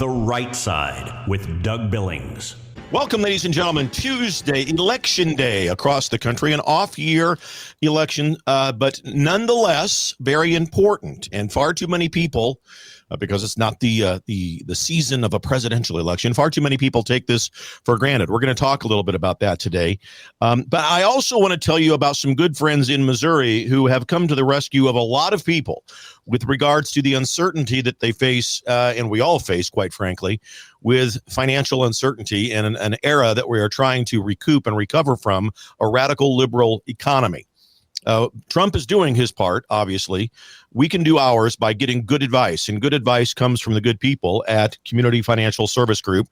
The Right Side with Doug Billings. Welcome, ladies and gentlemen. Tuesday, Election Day across the country, an off-year election, but nonetheless very important. And far too many people, because it's not the season of a presidential election, far too many people take this for granted. We're going to talk a little bit about that today. But I also want to tell you about some good friends in Missouri who have come to the rescue of a lot of people with regards to the uncertainty that they face, and we all face, quite frankly, with financial uncertainty in an era that we are trying to recoup and recover from, a radical liberal economy. Trump is doing his part, obviously. We can do ours by getting good advice, and good advice comes from the good people at Community Financial Service Group.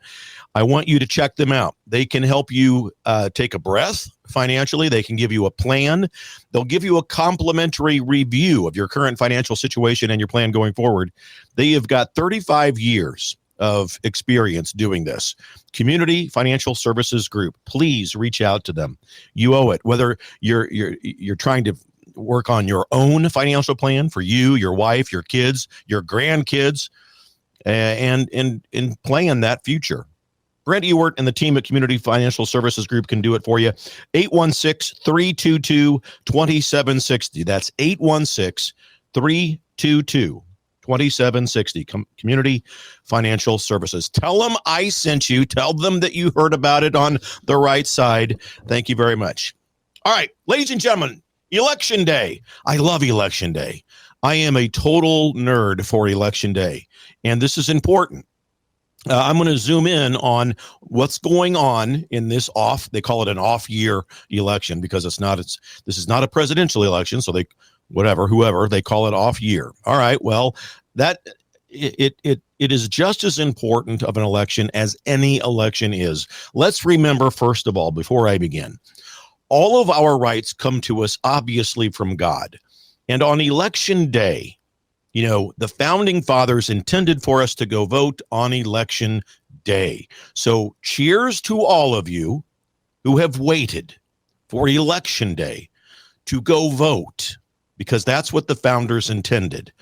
I want you to check them out. They can help you take a breath financially. They can give you a plan. They'll give you a complimentary review of your current financial situation and your plan going forward. They have got 35 years of experience doing this. Community Financial Services Group. Please reach out to them. You owe it. Whether you're trying to work on your own financial plan for you, your wife, your kids, your grandkids, and plan that future. Brent Ewert and the team at Community Financial Services Group can do it for you. 816-322-2760. That's 816-322-2760. Community Financial Services. Tell them I sent you. Tell them that you heard about it on the right side. Thank you very much. All right, ladies and gentlemen, Election Day. I love Election Day. I am a total nerd for Election Day, and this is important. I'm going to zoom in on what's going on in this they call it an off-year election because this is not a presidential election, so whoever, they call it off year. All right, well, that it is just as important of an election as any election is. Let's remember, first of all, before I begin, all of our rights come to us obviously from God. And on Election Day, the founding fathers intended for us to go vote on Election Day. So cheers to all of you who have waited for Election Day to go vote, because that's what the founders intended.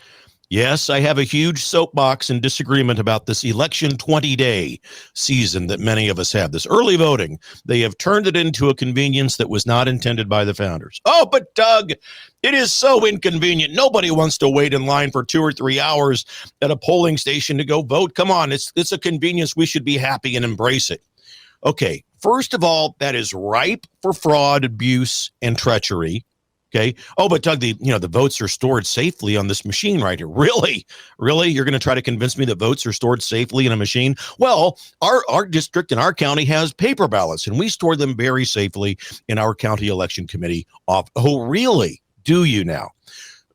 Yes, I have a huge soapbox in disagreement about this election 20-day season that many of us have, this early voting. They have turned it into a convenience that was not intended by the founders. Oh, but Doug, it is so inconvenient. Nobody wants to wait in line for 2 or 3 hours at a polling station to go vote. Come on, it's a convenience. We should be happy and embrace it. Okay, first of all, that is ripe for fraud, abuse, and treachery. Okay. Oh, but Doug, the votes are stored safely on this machine right here. Really? You're going to try to convince me that votes are stored safely in a machine? Well, our district and our county has paper ballots, and we store them very safely in our county election committee. Oh, really? Do you now?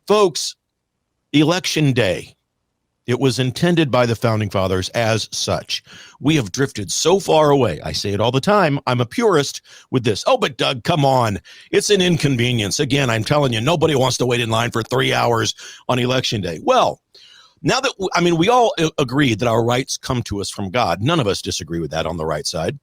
Folks, Election Day. It was intended by the founding fathers as such. We have drifted so far away. I say it all the time. I'm a purist with this. Oh, but Doug, come on. It's an inconvenience. Again, I'm telling you, nobody wants to wait in line for 3 hours on Election Day. Well, now that, we all agree that our rights come to us from God. None of us disagree with that on the right side.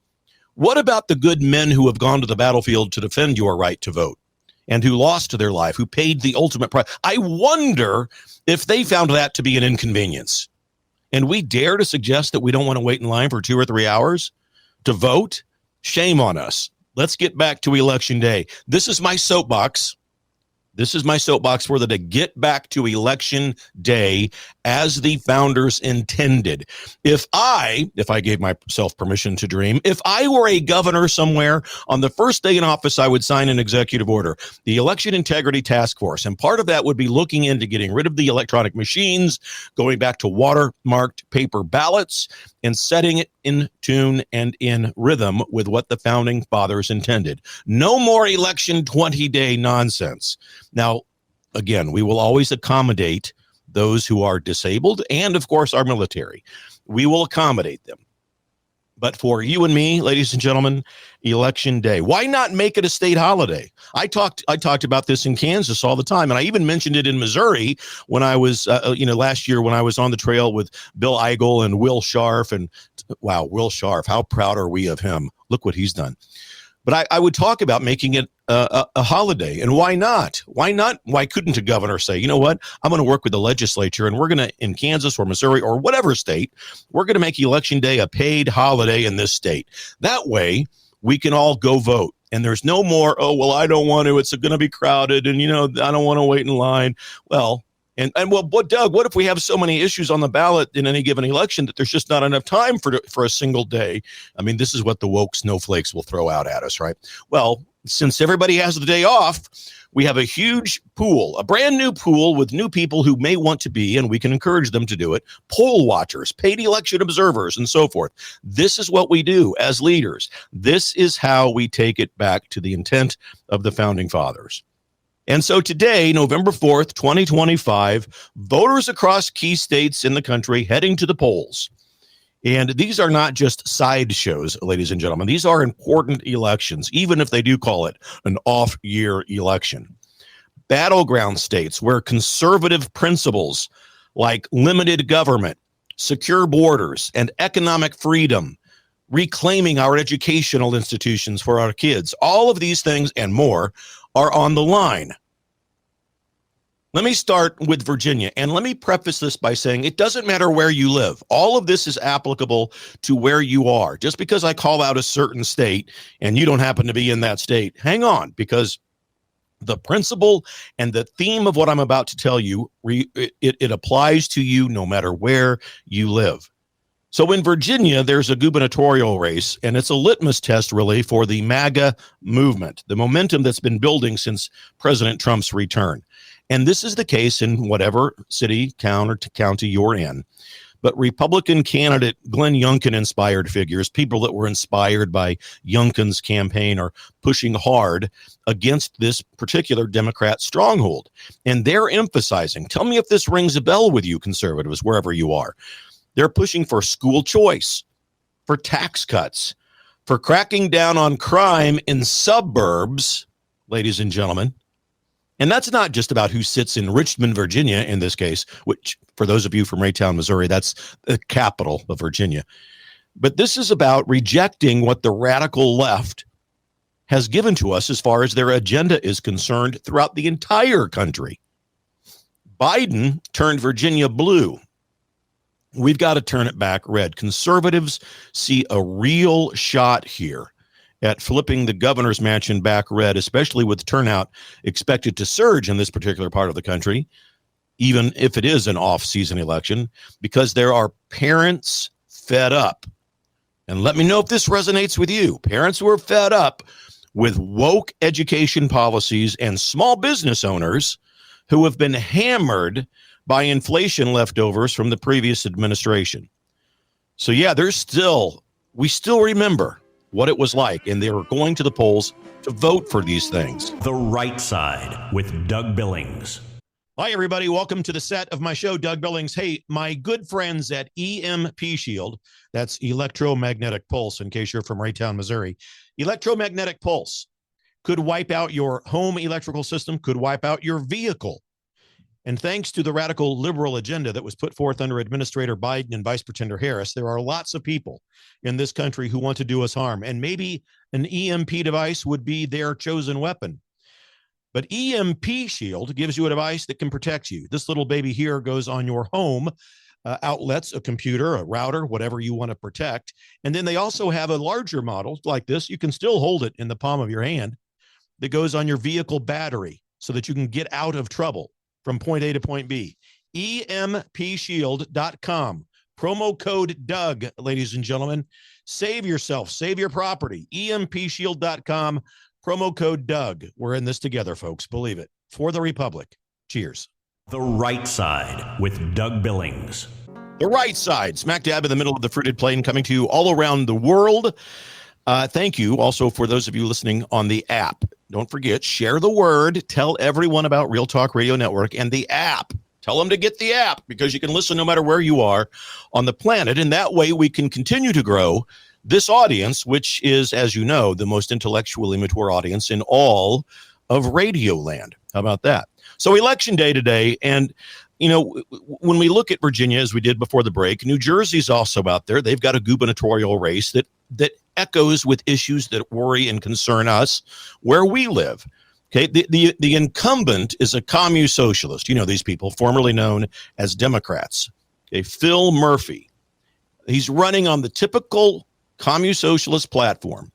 What about the good men who have gone to the battlefield to defend your right to vote and who lost their life, who paid the ultimate price? I wonder if they found that to be an inconvenience. And we dare to suggest that we don't want to wait in line for 2 or 3 hours to vote? Shame on us. Let's get back to Election Day. This is my soapbox. For to get back to Election Day as the founders intended. If I gave myself permission to dream, if I were a governor somewhere, on the first day in office, I would sign an executive order, the Election Integrity Task Force. And part of that would be looking into getting rid of the electronic machines, going back to watermarked paper ballots, and setting it in tune and in rhythm with what the founding fathers intended. No more election 20-day nonsense. Now, again, we will always accommodate those who are disabled and, of course, our military. We will accommodate them. But for you and me, ladies and gentlemen, Election Day, why not make it a state holiday? I talked about this in Kansas all the time, and I even mentioned it in Missouri when I was, last year when I was on the trail with Bill Eigel and Will Scharf. And wow, Will Scharf, how proud are we of him? Look what he's done. But I would talk about making it a holiday. And why not? Why not? Why couldn't a governor say, you know what? I'm going to work with the legislature and we're going to, in Kansas or Missouri or whatever state, we're going to make Election Day a paid holiday in this state. That way we can all go vote. And there's no more, oh, well, I don't want to. It's going to be crowded. And, I don't want to wait in line. Well, Doug, what if we have so many issues on the ballot in any given election that there's just not enough time for a single day? I mean, this is what the woke snowflakes will throw out at us, right? Well, since everybody has the day off, we have a huge pool, a brand new pool with new people who may want to be, and we can encourage them to do it, poll watchers, paid election observers, and so forth. This is what we do as leaders. This is how we take it back to the intent of the founding fathers. And so today, November 4th, 2025, voters across key states in the country heading to the polls. And these are not just sideshows, ladies and gentlemen. These are important elections, even if they do call it an off-year election. Battleground states where conservative principles like limited government, secure borders, and economic freedom, reclaiming our educational institutions for our kids, all of these things and more are on the line. Let me start with Virginia, and let me preface this by saying it doesn't matter where you live. All of this is applicable to where you are. Just because I call out a certain state and you don't happen to be in that state, hang on, because the principle and the theme of what I'm about to tell you, it applies to you no matter where you live. So in Virginia, there's a gubernatorial race, and it's a litmus test, really, for the MAGA movement, the momentum that's been building since President Trump's return. And this is the case in whatever city, town, or county you're in. But Republican candidate Glenn Youngkin-inspired figures, people that were inspired by Youngkin's campaign, are pushing hard against this particular Democrat stronghold. And they're emphasizing, tell me if this rings a bell with you, conservatives, wherever you are. They're pushing for school choice, for tax cuts, for cracking down on crime in suburbs, ladies and gentlemen. And that's not just about who sits in Richmond, Virginia, in this case, which for those of you from Raytown, Missouri, that's the capital of Virginia. But this is about rejecting what the radical left has given to us as far as their agenda is concerned throughout the entire country. Biden turned Virginia blue. We've got to turn it back red. Conservatives see a real shot here at flipping the governor's mansion back red, especially with turnout expected to surge in this particular part of the country, even if it is an off-season election, because there are parents fed up. And let me know if this resonates with you. Parents who are fed up with woke education policies and small business owners who have been hammered by inflation leftovers from the previous administration. So yeah, we still remember what it was like, and they were going to the polls to vote for these things. The Right Side with Doug Billings. Hi, everybody. Welcome to the set of my show, Doug Billings. Hey, my good friends at EMP Shield, that's electromagnetic pulse, in case you're from Raytown, Missouri. Electromagnetic pulse could wipe out your home electrical system, could wipe out your vehicle. And thanks to the radical liberal agenda that was put forth under Administrator Biden and Vice Pretender Harris, there are lots of people in this country who want to do us harm. And maybe an EMP device would be their chosen weapon. But EMP Shield gives you a device that can protect you. This little baby here goes on your home outlets, a computer, a router, whatever you want to protect. And then they also have a larger model like this. You can still hold it in the palm of your hand that goes on your vehicle battery so that you can get out of trouble from point A to point B. EMPshield.com. Promo code Doug, ladies and gentlemen. Save yourself. Save your property. EMPshield.com. Promo code Doug. We're in this together, folks. Believe it. For the Republic. Cheers. The Right Side with Doug Billings. The Right Side, smack dab in the middle of the fruited plain, coming to you all around the world. Thank you also for those of you listening on the app. Don't forget, share the word. Tell everyone about Real Talk Radio Network and the app. Tell them to get the app because you can listen no matter where you are on the planet. And that way we can continue to grow this audience, which is, as you know, the most intellectually mature audience in all of Radio Land. How about that? So Election Day today, and when we look at Virginia, as we did before the break, New Jersey's also out there. They've got a gubernatorial race that echoes with issues that worry and concern us where we live. Okay, the incumbent is a commune socialist. These people, formerly known as Democrats. Okay, Phil Murphy. He's running on the typical commune socialist platform.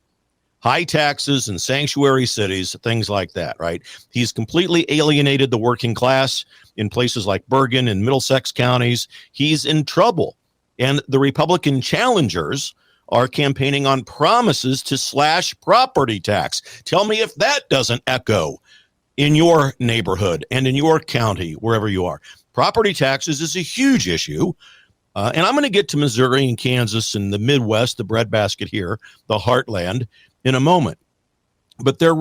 High taxes and sanctuary cities, things like that, right? He's completely alienated the working class in places like Bergen and Middlesex counties. He's in trouble. And the Republican challengers are campaigning on promises to slash property tax. Tell me if that doesn't echo in your neighborhood and in your county, wherever you are. Property taxes is a huge issue. And I'm going to get to Missouri and Kansas and the Midwest, the breadbasket here, the heartland, in a moment. But they're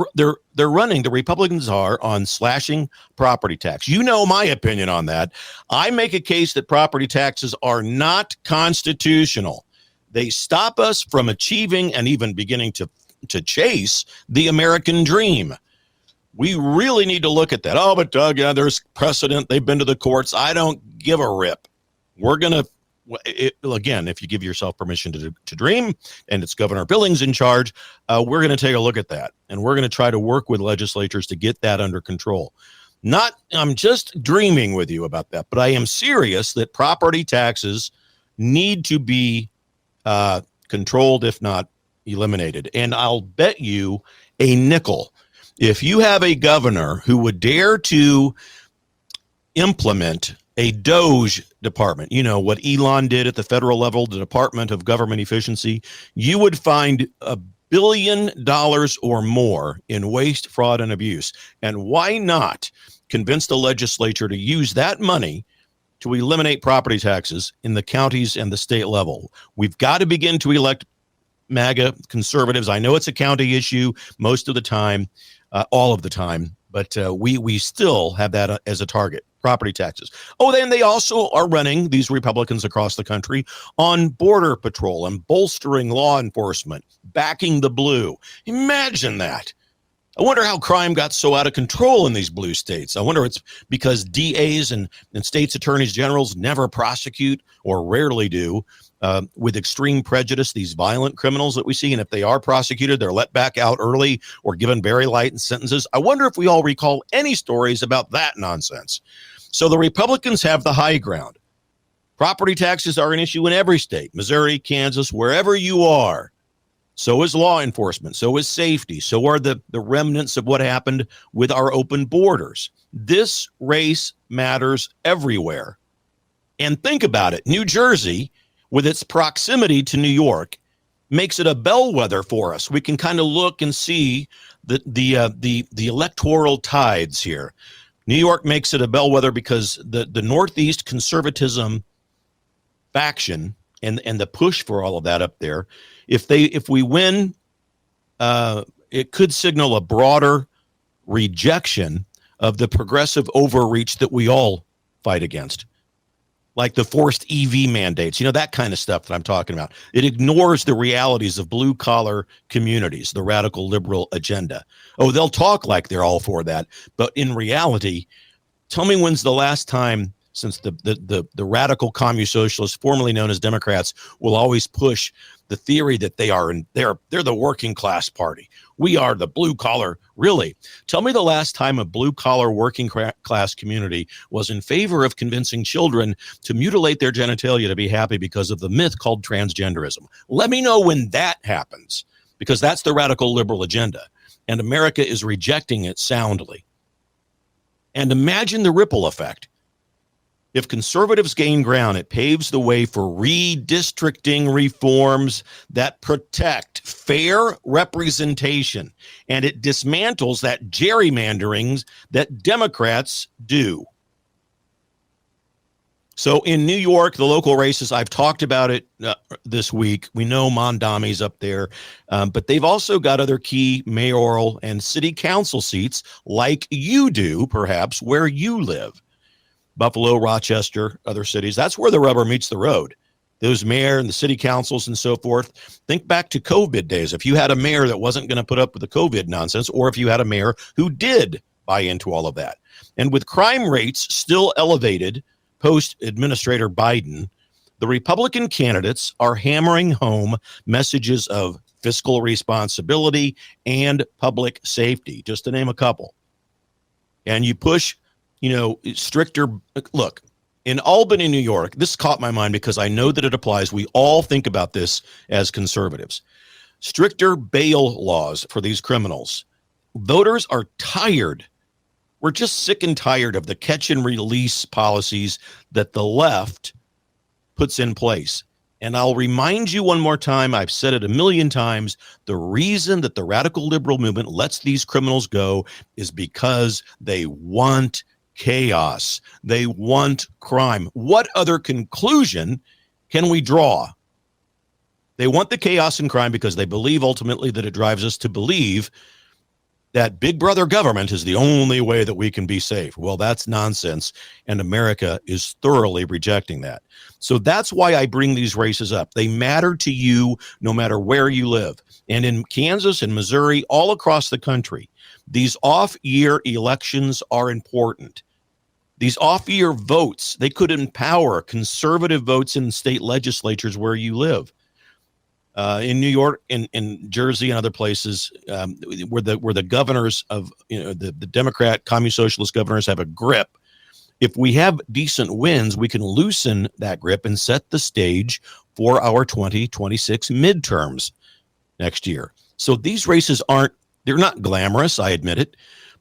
running, the Republicans are, on slashing property tax. You know my opinion on that. I make a case that property taxes are not constitutional. They stop us from achieving and even beginning to chase the American dream. We really need to look at that. Oh, but Doug, there's precedent. They've been to the courts. I don't give a rip. We're going to, again, if you give yourself permission to dream, and it's Governor Billings in charge, we're going to take a look at that. And we're going to try to work with legislatures to get that under control. I'm just dreaming with you about that, but I am serious that property taxes need to be controlled, if not eliminated. And I'll bet you a nickel, if you have a governor who would dare to implement a DOGE department, what Elon did at the federal level, the Department of Government Efficiency, you would find $1 billion or more in waste, fraud, and abuse. And why not convince the legislature to use that money to eliminate property taxes in the counties and the state level? We've got to begin to elect MAGA conservatives. I know it's a county issue most of the time, all of the time, but we still have that as a target, property taxes. Oh, then they also are running, these Republicans across the country, on border patrol and bolstering law enforcement, backing the blue. Imagine that. I wonder how crime got so out of control in these blue states. I wonder it's because DAs and states attorneys generals never prosecute, or rarely do, with extreme prejudice, these violent criminals that we see. And if they are prosecuted, they're let back out early or given very light sentences. I wonder if we all recall any stories about that nonsense. So the Republicans have the high ground. Property taxes are an issue in every state, Missouri, Kansas, wherever you are. So is law enforcement. So is safety. So are the remnants of what happened with our open borders. This race matters everywhere. And think about it. New Jersey, with its proximity to New York, makes it a bellwether for us. We can kind of look and see the electoral tides here. New York makes it a bellwether because the Northeast conservatism faction and the push for all of that up there, if we win, it could signal a broader rejection of the progressive overreach that we all fight against, like the forced EV mandates, that kind of stuff that I'm talking about. It ignores the realities of blue-collar communities, the radical liberal agenda. Oh, they'll talk like they're all for that, but in reality, tell me when's the last time, since the radical commune socialists, formerly known as Democrats, will always push the theory that they're the working class party. We are the blue collar. Really? Tell me the last time a blue collar working class community was in favor of convincing children to mutilate their genitalia to be happy because of the myth called transgenderism. Let me know when that happens, because that's the radical liberal agenda, and America is rejecting it soundly. And imagine the ripple effect. If conservatives gain ground, it paves the way for redistricting reforms that protect fair representation, and it dismantles that gerrymandering that Democrats do. So in New York, the local races, I've talked about it this week. We know Mondami's up there, but they've also got other key mayoral and city council seats like you do, perhaps, where you live. Buffalo, Rochester, other cities. That's where the rubber meets the road. Those mayor and the city councils and so forth. Think back to COVID days. If you had a mayor that wasn't going to put up with the COVID nonsense, or if you had a mayor who did buy into all of that. And with crime rates still elevated post Administrator Biden, the Republican candidates are hammering home messages of fiscal responsibility and public safety, just to name a couple. And you push, stricter. Look, in Albany, New York, this caught my mind because I know that it applies. We all think about this as conservatives. Stricter bail laws for these criminals. Voters are tired. We're just sick and tired of the catch and release policies that the left puts in place. And I'll remind you one more time, I've said it a million times, the reason that the radical liberal movement lets these criminals go is because they want chaos. They want crime. What other conclusion can we draw? They want the chaos and crime because they believe ultimately that it drives us to believe that big brother government is the only way that we can be safe. Well, that's nonsense, and America is thoroughly rejecting that. So that's why I bring these races up. They matter to you no matter where you live. And in Kansas and Missouri, all across the country, these off-year elections are important. These off-year votes, they could empower conservative votes in state legislatures where you live. In New York, in Jersey, and other places, where the governors of the Democrat, Communist Socialist governors have a grip. If we have decent wins, we can loosen that grip and set the stage for our 2026 midterms next year. So these races they're not glamorous, I admit it,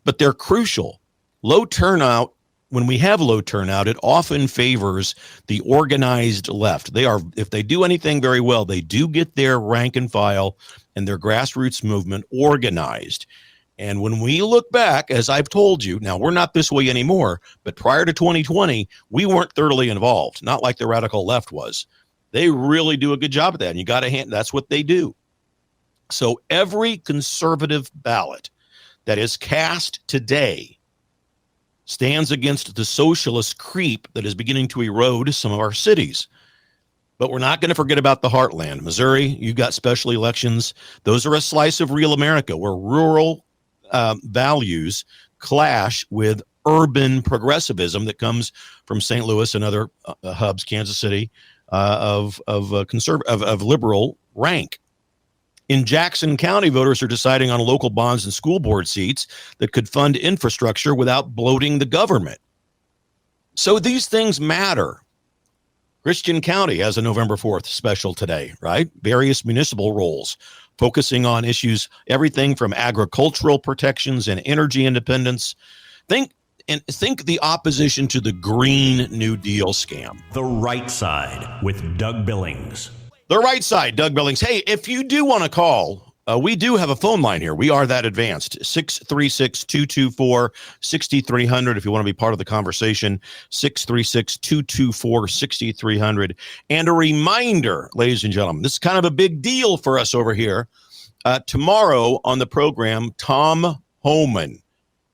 but they're crucial. Low turnout. When we have low turnout, it often favors the organized left. If they do anything very well, they do get their rank and file and their grassroots movement organized. And when we look back, as I've told you, now we're not this way anymore, but prior to 2020, we weren't thoroughly involved, not like the radical left was. They really do a good job of that, and you got to hand, that's what they do. So every conservative ballot that is cast today stands against the socialist creep that is beginning to erode some of our cities. But we're not going to forget about the heartland. Missouri, you got special elections. Those are a slice of real America where rural values clash with urban progressivism that comes from St. Louis and other hubs, Kansas City, of liberal rank. In Jackson County, voters are deciding on local bonds and school board seats that could fund infrastructure without bloating the government. So these things matter. Christian County has a November 4th special today, right? Various municipal roles focusing on issues, everything from agricultural protections and energy independence. Think the opposition to the Green New Deal scam. The Right Side with Doug Billings. The Right Side, Doug Billings. Hey, if you do want to call, we do have a phone line here. We are that advanced. 636-224-6300 if you want to be part of the conversation. 636-224-6300. And a reminder, ladies and gentlemen, this is kind of a big deal for us over here. Tomorrow on the program, Tom Homan,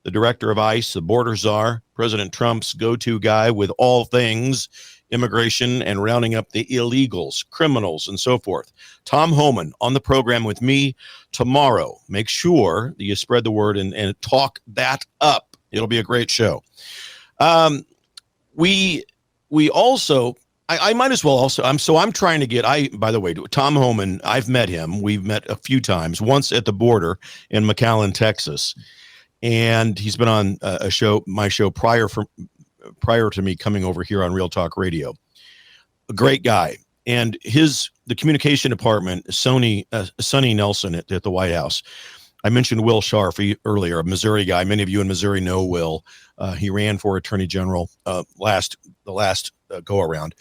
the director of ICE, the border czar, President Trump's go-to guy with all things immigration and rounding up the illegals, criminals, and so forth. Tom Homan on the program with me tomorrow. Make sure that you spread the word and talk that up. It'll be a great show. We also, I might as well also, I'm trying to get, by the way, Tom Homan, I've met him. We've met a few times, once at the border in McAllen, Texas. And he's been on my show prior to me coming over here on Real Talk Radio. A great guy. And the communication department, Sonny Nelson at the White House. I mentioned Will Scharf earlier, a Missouri guy. Many of you in Missouri know Will. He ran for Attorney General the last go around.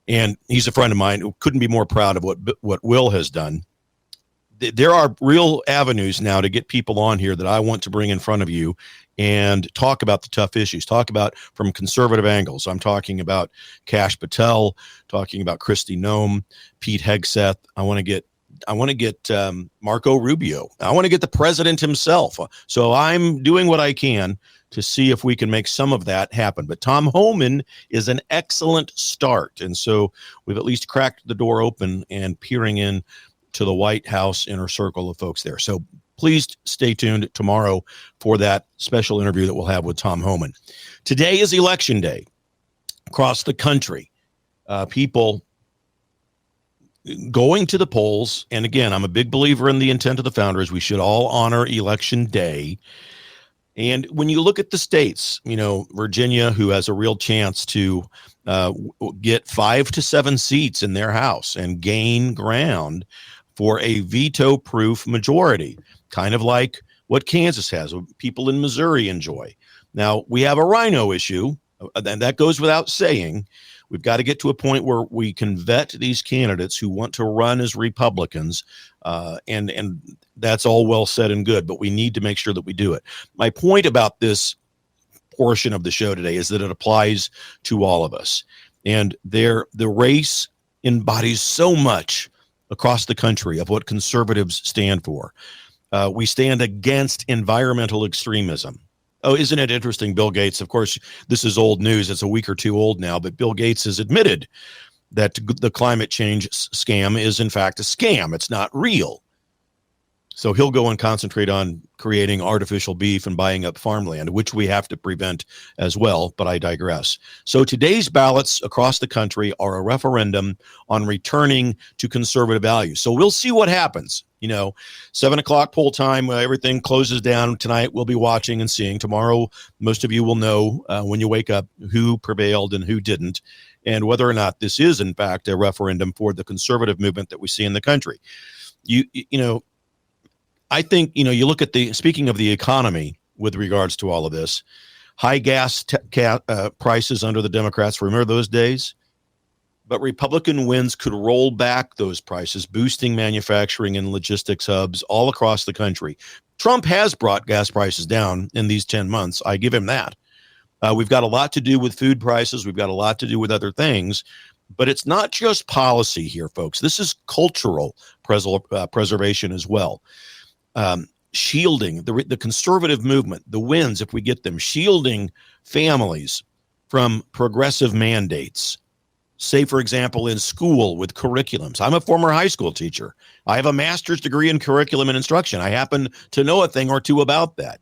And he's a friend of mine who couldn't be more proud of what Will has done. There are real avenues now to get people on here that I want to bring in front of you and talk about the tough issues, talk about from conservative angles. I'm talking about Kash Patel, talking about Kristi Noem, Pete Hegseth. I want to get Marco Rubio. I want to get the president himself. So I'm doing what I can to see if we can make some of that happen. But Tom Homan is an excellent start. And so we've at least cracked the door open and peering in to the White House inner circle of folks there. So please stay tuned tomorrow for that special interview that we'll have with Tom Homan. Today is Election Day. across the country, people going to the polls. And again, I'm a big believer in the intent of the founders. We should all honor election day. And when you look at the states, Virginia, who has a real chance to get 5 to 7 seats in their House and gain ground for a veto-proof majority, kind of like what Kansas has, what people in Missouri enjoy. Now, we have a rhino issue, and that goes without saying. We've got to get to a point where we can vet these candidates who want to run as Republicans, and that's all well said and good, but we need to make sure that we do it. My point about this portion of the show today is that it applies to all of us. And the race embodies so much across the country of what conservatives stand for. We stand against environmental extremism. Oh, isn't it interesting? Bill Gates, of course, this is old news. It's a week or two old now, but Bill Gates has admitted that the climate change scam is, in fact, a scam. It's not real. So he'll go and concentrate on creating artificial beef and buying up farmland, which we have to prevent as well, but I digress. So today's ballots across the country are a referendum on returning to conservative values. So we'll see what happens. 7 o'clock poll time, everything closes down tonight. We'll be watching and seeing. Tomorrow, most of you will know when you wake up who prevailed and who didn't, and whether or not this is, in fact, a referendum for the conservative movement that we see in the country. I think, you look at speaking of the economy with regards to all of this, high gas prices under the Democrats, remember those days? But Republican wins could roll back those prices, boosting manufacturing and logistics hubs all across the country. Trump has brought gas prices down in these 10 months. I give him that. We've got a lot to do with food prices. We've got a lot to do with other things. But it's not just policy here, folks. This is cultural preservation as well. Shielding the conservative movement, the wins, if we get them, shielding families from progressive mandates. Say, for example, in school with curriculums. I'm a former high school teacher. I have a master's degree in curriculum and instruction. I happen to know a thing or two about that.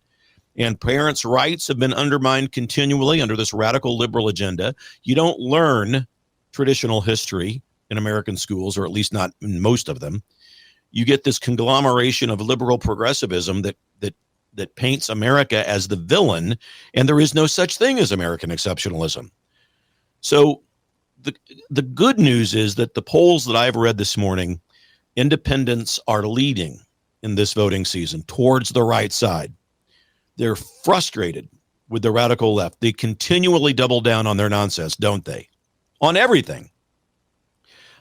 And parents' rights have been undermined continually under this radical liberal agenda. You don't learn traditional history in American schools, or at least not in most of them. You get this conglomeration of liberal progressivism that paints America as the villain, and there is no such thing as American exceptionalism. So the good news is that the polls that I've read this morning, independents are leading in this voting season towards the right side. They're frustrated with the radical left. They continually double down on their nonsense, don't they? On everything.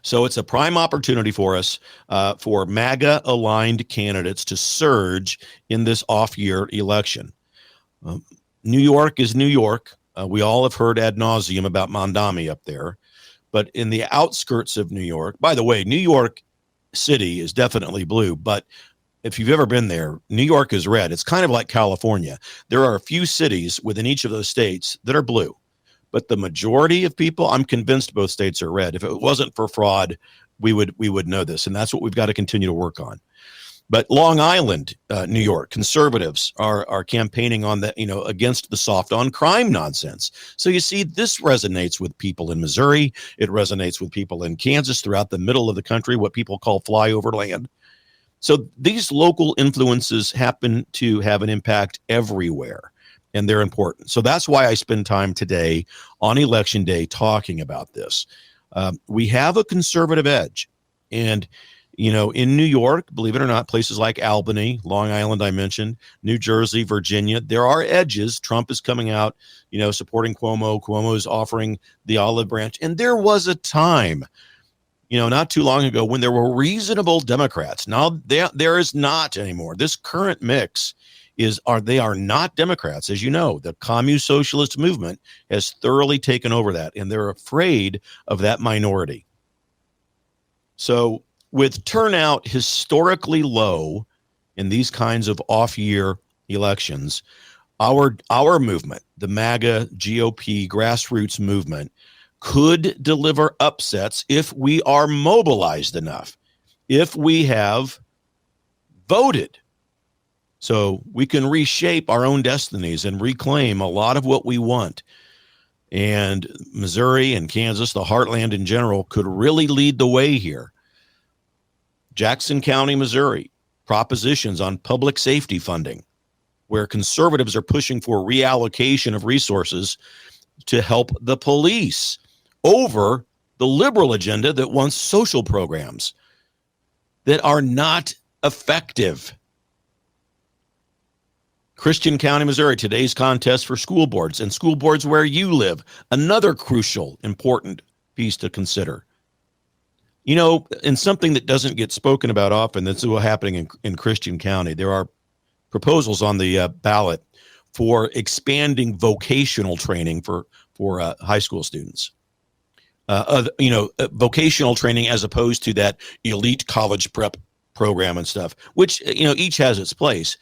So it's a prime opportunity for us, for MAGA-aligned candidates to surge in this off-year election. New York is New York. We all have heard ad nauseum about Mondami up there. But in the outskirts of New York, by the way, New York City is definitely blue, but if you've ever been there, New York is red. It's kind of like California. There are a few cities within each of those states that are blue. But the majority of people, I'm convinced both states are red. If it wasn't for fraud, we would know this. And that's what we've got to continue to work on. But Long Island, New York, conservatives are campaigning on against the soft on crime nonsense. So you see, this resonates with people in Missouri. It resonates with people in Kansas, throughout the middle of the country, what people call flyover land. So these local influences happen to have an impact everywhere, and they're important. So that's why I spend time today on Election Day talking about this. We have a conservative edge, and in New York, believe it or not, places like Albany, Long Island, I mentioned, New Jersey, Virginia, there are edges. Trump is coming out, supporting Cuomo. Cuomo is offering the olive branch. And there was a time, not too long ago, when there were reasonable Democrats. Now there is not anymore. This current mix they are not Democrats. As you know, the commune socialist movement has thoroughly taken over that, and they're afraid of that minority. So with turnout historically low in these kinds of off-year elections, our movement, the MAGA GOP grassroots movement, could deliver upsets if we are mobilized enough, if we have voted. So we can reshape our own destinies and reclaim a lot of what we want. And Missouri and Kansas, the heartland in general, could really lead the way here. Jackson County, Missouri, propositions on public safety funding, where conservatives are pushing for reallocation of resources to help the police over the liberal agenda that wants social programs that are not effective. Christian County, Missouri, today's contest for school boards and school boards where you live, another crucial, important piece to consider. You know, and something that doesn't get spoken about often, that's what's happening in Christian County. There are proposals on the ballot for expanding vocational training for high school students. Vocational training as opposed to that elite college prep program and stuff, which, each has its place.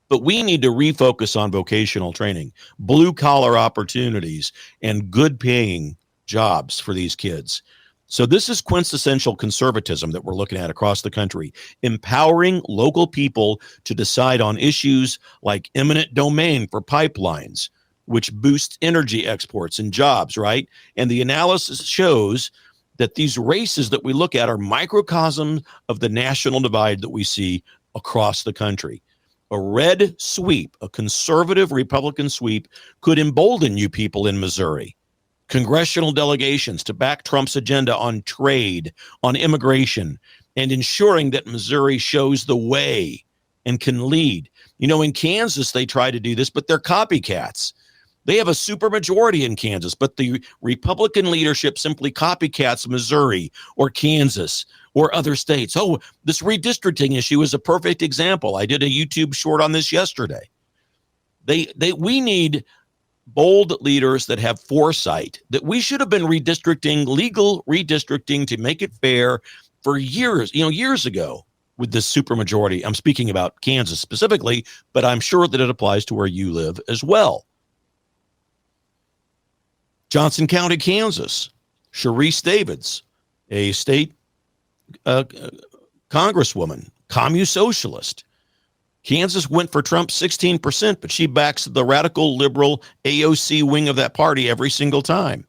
But we need to refocus on vocational training, blue collar opportunities, and good paying jobs for these kids. So this is quintessential conservatism that we're looking at across the country, empowering local people to decide on issues like eminent domain for pipelines, which boosts energy exports and jobs, right? And the analysis shows that these races that we look at are microcosms of the national divide that we see across the country. A red sweep, a conservative Republican sweep, could embolden you people in Missouri. Congressional delegations to back Trump's agenda on trade, on immigration, and ensuring that Missouri shows the way and can lead. In Kansas, they try to do this, but they're copycats. They have a supermajority in Kansas, but the Republican leadership simply copycats Missouri or Kansas or other states. Oh, this redistricting issue is a perfect example. I did a YouTube short on this yesterday. We need bold leaders that have foresight, that we should have been legal redistricting to make it fair for years, years ago with this supermajority. I'm speaking about Kansas specifically, but I'm sure that it applies to where you live as well. Johnson County, Kansas, Sharice Davids, a state congresswoman, commune socialist. Kansas went for Trump 16%, but she backs the radical liberal AOC wing of that party every single time.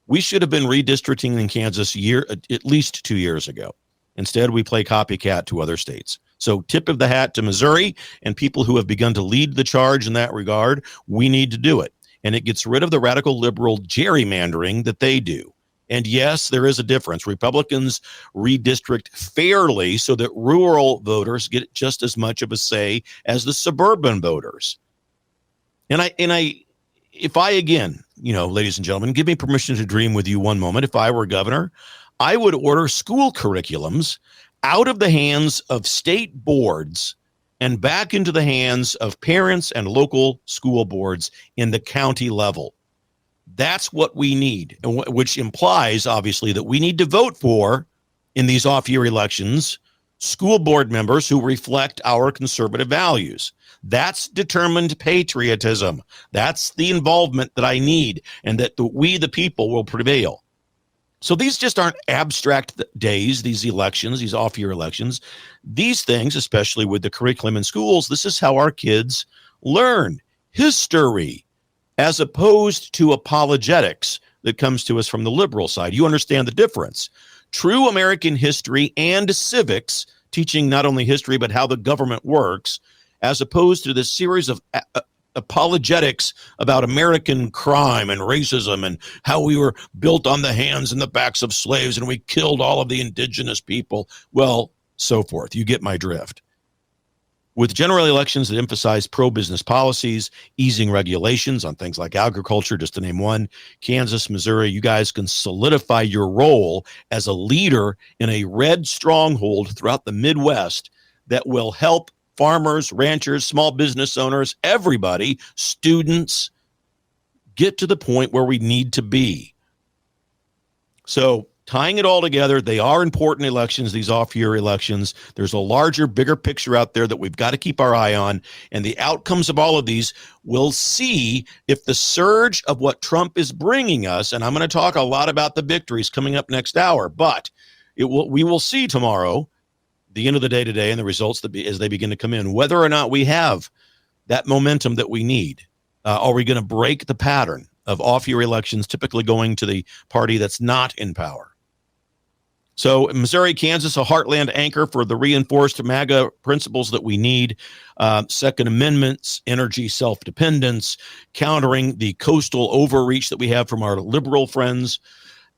We should have been redistricting in Kansas at least 2 years ago. Instead, we play copycat to other states. So tip of the hat to Missouri and people who have begun to lead the charge in that regard. We need to do it. And it gets rid of the radical liberal gerrymandering that they do. And yes, there is a difference. Republicans redistrict fairly so that rural voters get just as much of a say as the suburban voters. And if I again, ladies and gentlemen, give me permission to dream with you one moment. If I were governor, I would order school curriculums out of the hands of state boards and back into the hands of parents and local school boards in the county level. That's what we need, which implies, obviously, that we need to vote for, in these off-year elections, school board members who reflect our conservative values. That's determined patriotism. That's the involvement that I need, and that we, the people, will prevail. So these just aren't abstract days, these elections, these off-year elections. These things, especially with the curriculum in schools, this is how our kids learn history, as opposed to apologetics that comes to us from the liberal side. You understand the difference. True American history and civics, teaching not only history, but how the government works, as opposed to this series of apologetics about American crime and racism and how we were built on the hands and the backs of slaves and we killed all of the indigenous people. Well, so forth. You get my drift. With general elections that emphasize pro-business policies, easing regulations on things like agriculture, just to name one, Kansas, Missouri, you guys can solidify your role as a leader in a red stronghold throughout the Midwest that will help farmers, ranchers, small business owners, everybody, students, get to the point where we need to be. So tying it all together, they are important elections, these off-year elections. There's a larger, bigger picture out there that we've got to keep our eye on. And the outcomes of all of these, we'll see if the surge of what Trump is bringing us, and I'm going to talk a lot about the victories coming up next hour, but we will see tomorrow, the end of the day today, and the results as they begin to come in, whether or not we have that momentum that we need. Are we going to break the pattern of off-year elections typically going to the party that's not in power. So Missouri, Kansas, a heartland anchor for the reinforced MAGA principles that we need. Second Amendments, energy self-dependence, countering the coastal overreach that we have from our liberal friends,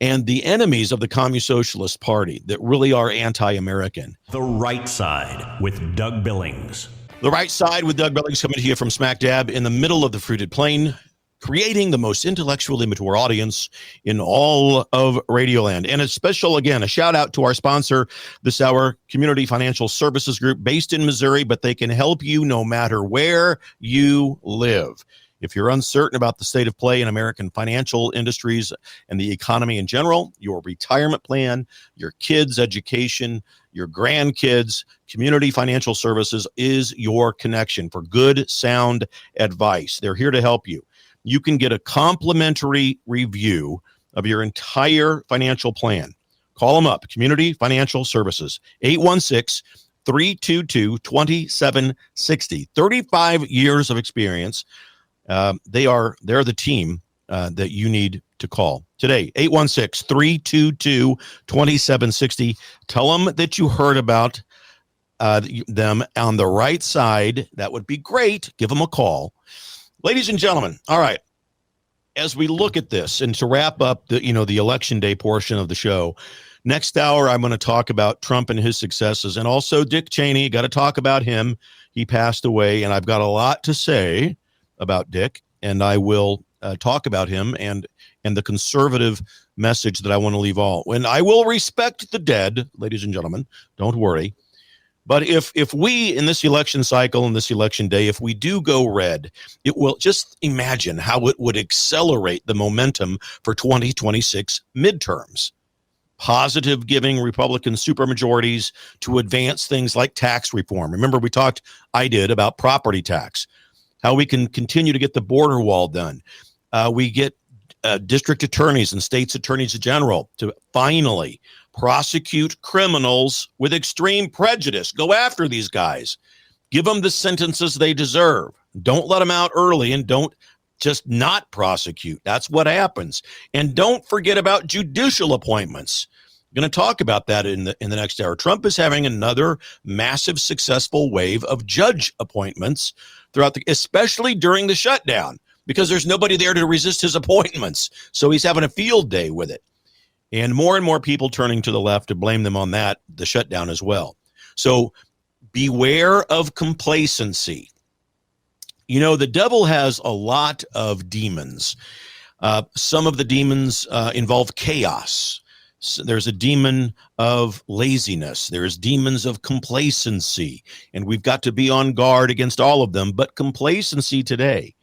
and the enemies of the Communist Socialist Party that really are anti-American. The Right Side with Doug Billings. The Right Side with Doug Billings coming to you from smack dab in the middle of the fruited plain, creating the most intellectually mature audience in all of Radioland. And a special, again, a shout out to our sponsor this hour, Community Financial Services Group, based in Missouri, but they can help you no matter where you live. If you're uncertain about the state of play in American financial industries and the economy in general, your retirement plan, your kids' education, your grandkids, Community Financial Services is your connection for good, sound advice. They're here to help you. You can get a complimentary review of your entire financial plan. Call them up, Community Financial Services, 816-322-2760. 35 years of experience. They're the team that you need to call today. 816-322-2760. Tell them that you heard about them on the right side. That would be great. Give them a call. Ladies and gentlemen, all right, as we look at this and to wrap up the election day portion of the show, next hour I'm going to talk about Trump and his successes, and also Dick Cheney. Got to talk about him. He passed away, and I've got a lot to say about Dick, and I will talk about him and the conservative message that I want to leave all. And I will respect the dead, ladies and gentlemen. Don't worry. But if we, in this election cycle, in this election day, if we do go red, it will, just imagine how it would accelerate the momentum for 2026 midterms. Positive giving Republican supermajorities to advance things like tax reform. Remember, I did about property tax, how we can continue to get the border wall done. We get district attorneys and states attorneys general to finally prosecute criminals with extreme prejudice. Go after these guys. Give them the sentences they deserve. Don't let them out early, and don't just not prosecute. That's what happens. And don't forget about judicial appointments. I'm going to talk about that in the next hour. Trump is having another massive successful wave of judge appointments especially during the shutdown, because there's nobody there to resist his appointments. So he's having a field day with it. And more people turning to the left to blame them on the shutdown as well. So beware of complacency. The devil has a lot of demons. Some of the demons involve chaos. So there's a demon of laziness. There's demons of complacency. And we've got to be on guard against all of them. But complacency today,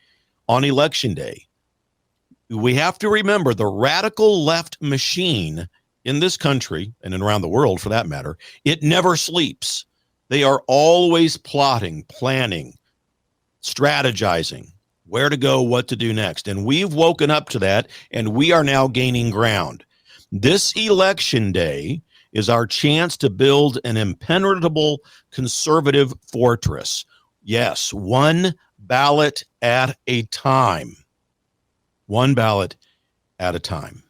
on election day, we have to remember the radical left machine in this country, and around the world for that matter, it never sleeps. They are always plotting, planning, strategizing, where to go, what to do next. And we've woken up to that, and we are now gaining ground. This election day is our chance to build an impenetrable conservative fortress. Yes, one ballot at a time. One ballot at a time.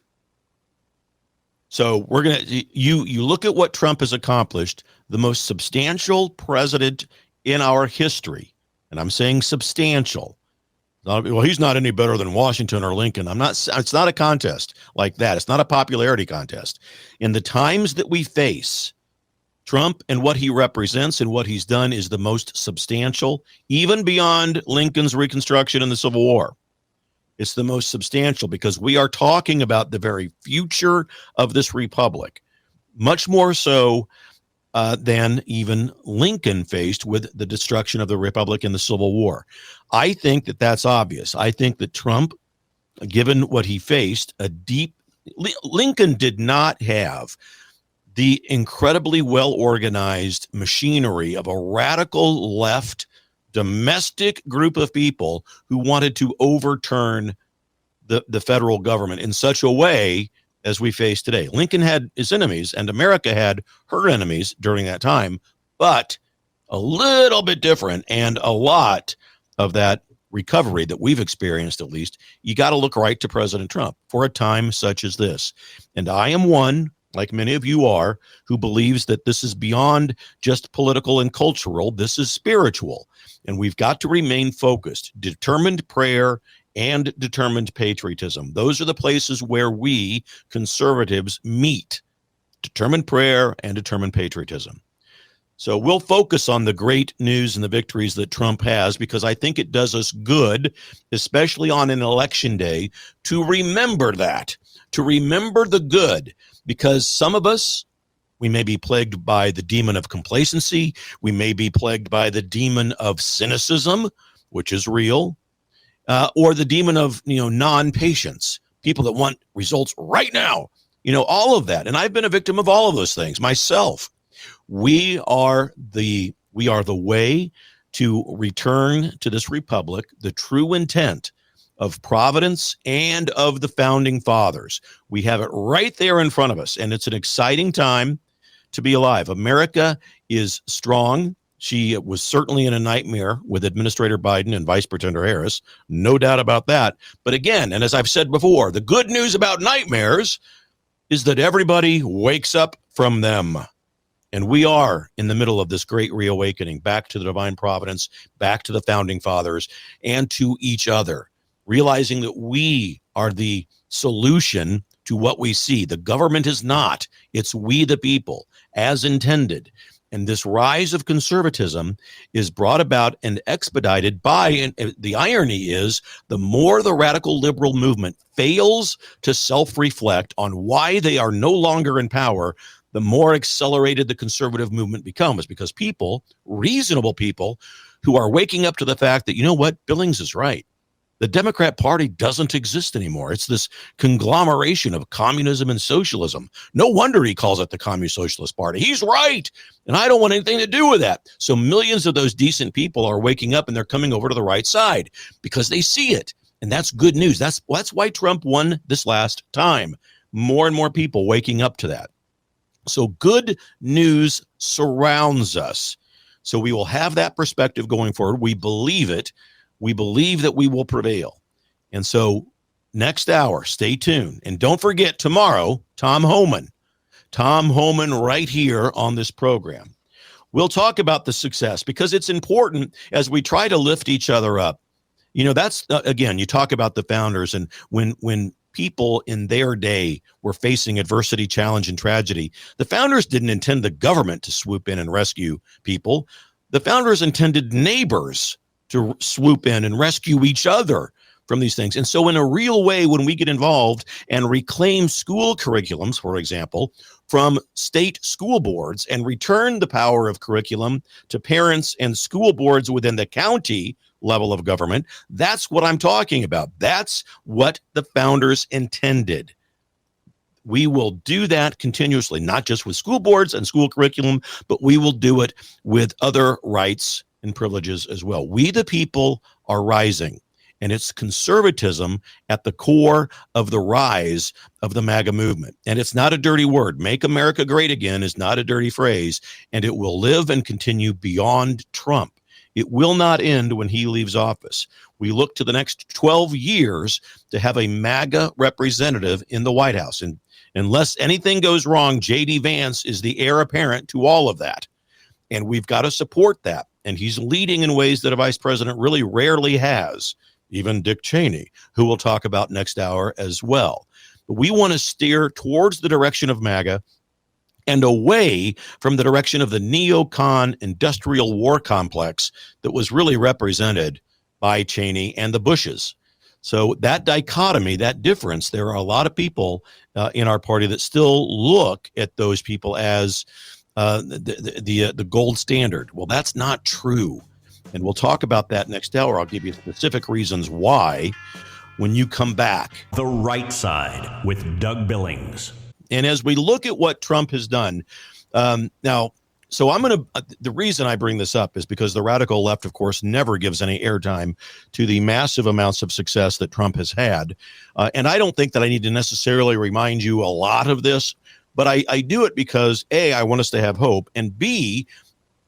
So we're going to, you look at what Trump has accomplished, the most substantial president in our history. And I'm saying substantial. Well, he's not any better than Washington or Lincoln. It's not a contest like that. It's not a popularity contest. In the times that we face, Trump and what he represents and what he's done is the most substantial, even beyond Lincoln's Reconstruction and the Civil War. It's the most substantial because we are talking about the very future of this republic, much more so than even Lincoln faced with the destruction of the republic in the Civil War. I think that that's obvious. I think that Trump, given what he faced, Lincoln did not have the incredibly well-organized machinery of a radical left domestic group of people who wanted to overturn the federal government in such a way as we face today. Lincoln had his enemies, and America had her enemies during that time, but a little bit different, and a lot of that recovery that we've experienced, at least, you got to look right to President Trump for a time such as this. And I am one, like many of you are, who believes that this is beyond just political and cultural. This is spiritual. And we've got to remain focused, determined prayer and determined patriotism. Those are the places where we conservatives meet. Determined prayer and determined patriotism. So we'll focus on the great news and the victories that Trump has, because I think it does us good, especially on an election day, to remember that, to remember the good, because some of us, we may be plagued by the demon of complacency. We may be plagued by the demon of cynicism, which is real, or the demon of, non-patience, people that want results right now, all of that. And I've been a victim of all of those things myself. We are the way to return to this republic the true intent of Providence and of the founding fathers. We have it right there in front of us, and it's an exciting time to be alive. America is strong. She was certainly in a nightmare with Administrator Biden and Vice President Harris, no doubt about that. But again, and as I've said before, the good news about nightmares is that everybody wakes up from them. And we are in the middle of this great reawakening, back to the divine providence, back to the founding fathers, and to each other, realizing that we are the solution to what we see. The government is not. It's we the people, as intended. And this rise of conservatism is brought about and expedited by, and the irony is, the more the radical liberal movement fails to self-reflect on why they are no longer in power, the more accelerated the conservative movement becomes, because people, reasonable people, who are waking up to the fact that, you know what, Billings is right. The Democrat Party doesn't exist anymore. It's this conglomeration of communism and socialism. No wonder he calls it the Communist Socialist Party. He's right. And I don't want anything to do with that. So millions of those decent people are waking up and they're coming over to the right side because they see it. And that's good news. That's why Trump won this last time. More and more people waking up to that. So good news surrounds us. So we will have that perspective going forward. We believe it. We believe that we will prevail. And so next hour, stay tuned. And don't forget tomorrow, Tom Homan right here on this program. We'll talk about the success because it's important as we try to lift each other up. That's, again, you talk about the founders, and when people in their day were facing adversity, challenge, and tragedy, the founders didn't intend the government to swoop in and rescue people. The founders intended neighbors to swoop in and rescue each other from these things. And so in a real way, when we get involved and reclaim school curriculums, for example, from state school boards and return the power of curriculum to parents and school boards within the county level of government, that's what I'm talking about. That's what the founders intended. We will do that continuously, not just with school boards and school curriculum, but we will do it with other rights and privileges as well. We, the people, are rising, and it's conservatism at the core of the rise of the MAGA movement. And it's not a dirty word. Make America great again is not a dirty phrase, and it will live and continue beyond Trump. It will not end when he leaves office. We look to the next 12 years to have a MAGA representative in the White House. And unless anything goes wrong, J.D. Vance is the heir apparent to all of that. And we've got to support that. And he's leading in ways that a vice president really rarely has, even Dick Cheney, who we'll talk about next hour as well. But we want to steer towards the direction of MAGA and away from the direction of the neocon industrial war complex that was really represented by Cheney and the Bushes. So that dichotomy, that difference, there are a lot of people in our party that still look at those people as the gold standard. Well, that's not true. And we'll talk about that next hour. I'll give you specific reasons why when you come back. The Right Side with Doug Billings. And as we look at what Trump has done, now, so the reason I bring this up is because the radical left, of course, never gives any airtime to the massive amounts of success that Trump has had. And I don't think that I need to necessarily remind you a lot of this, but I do it because A, I want us to have hope, and B,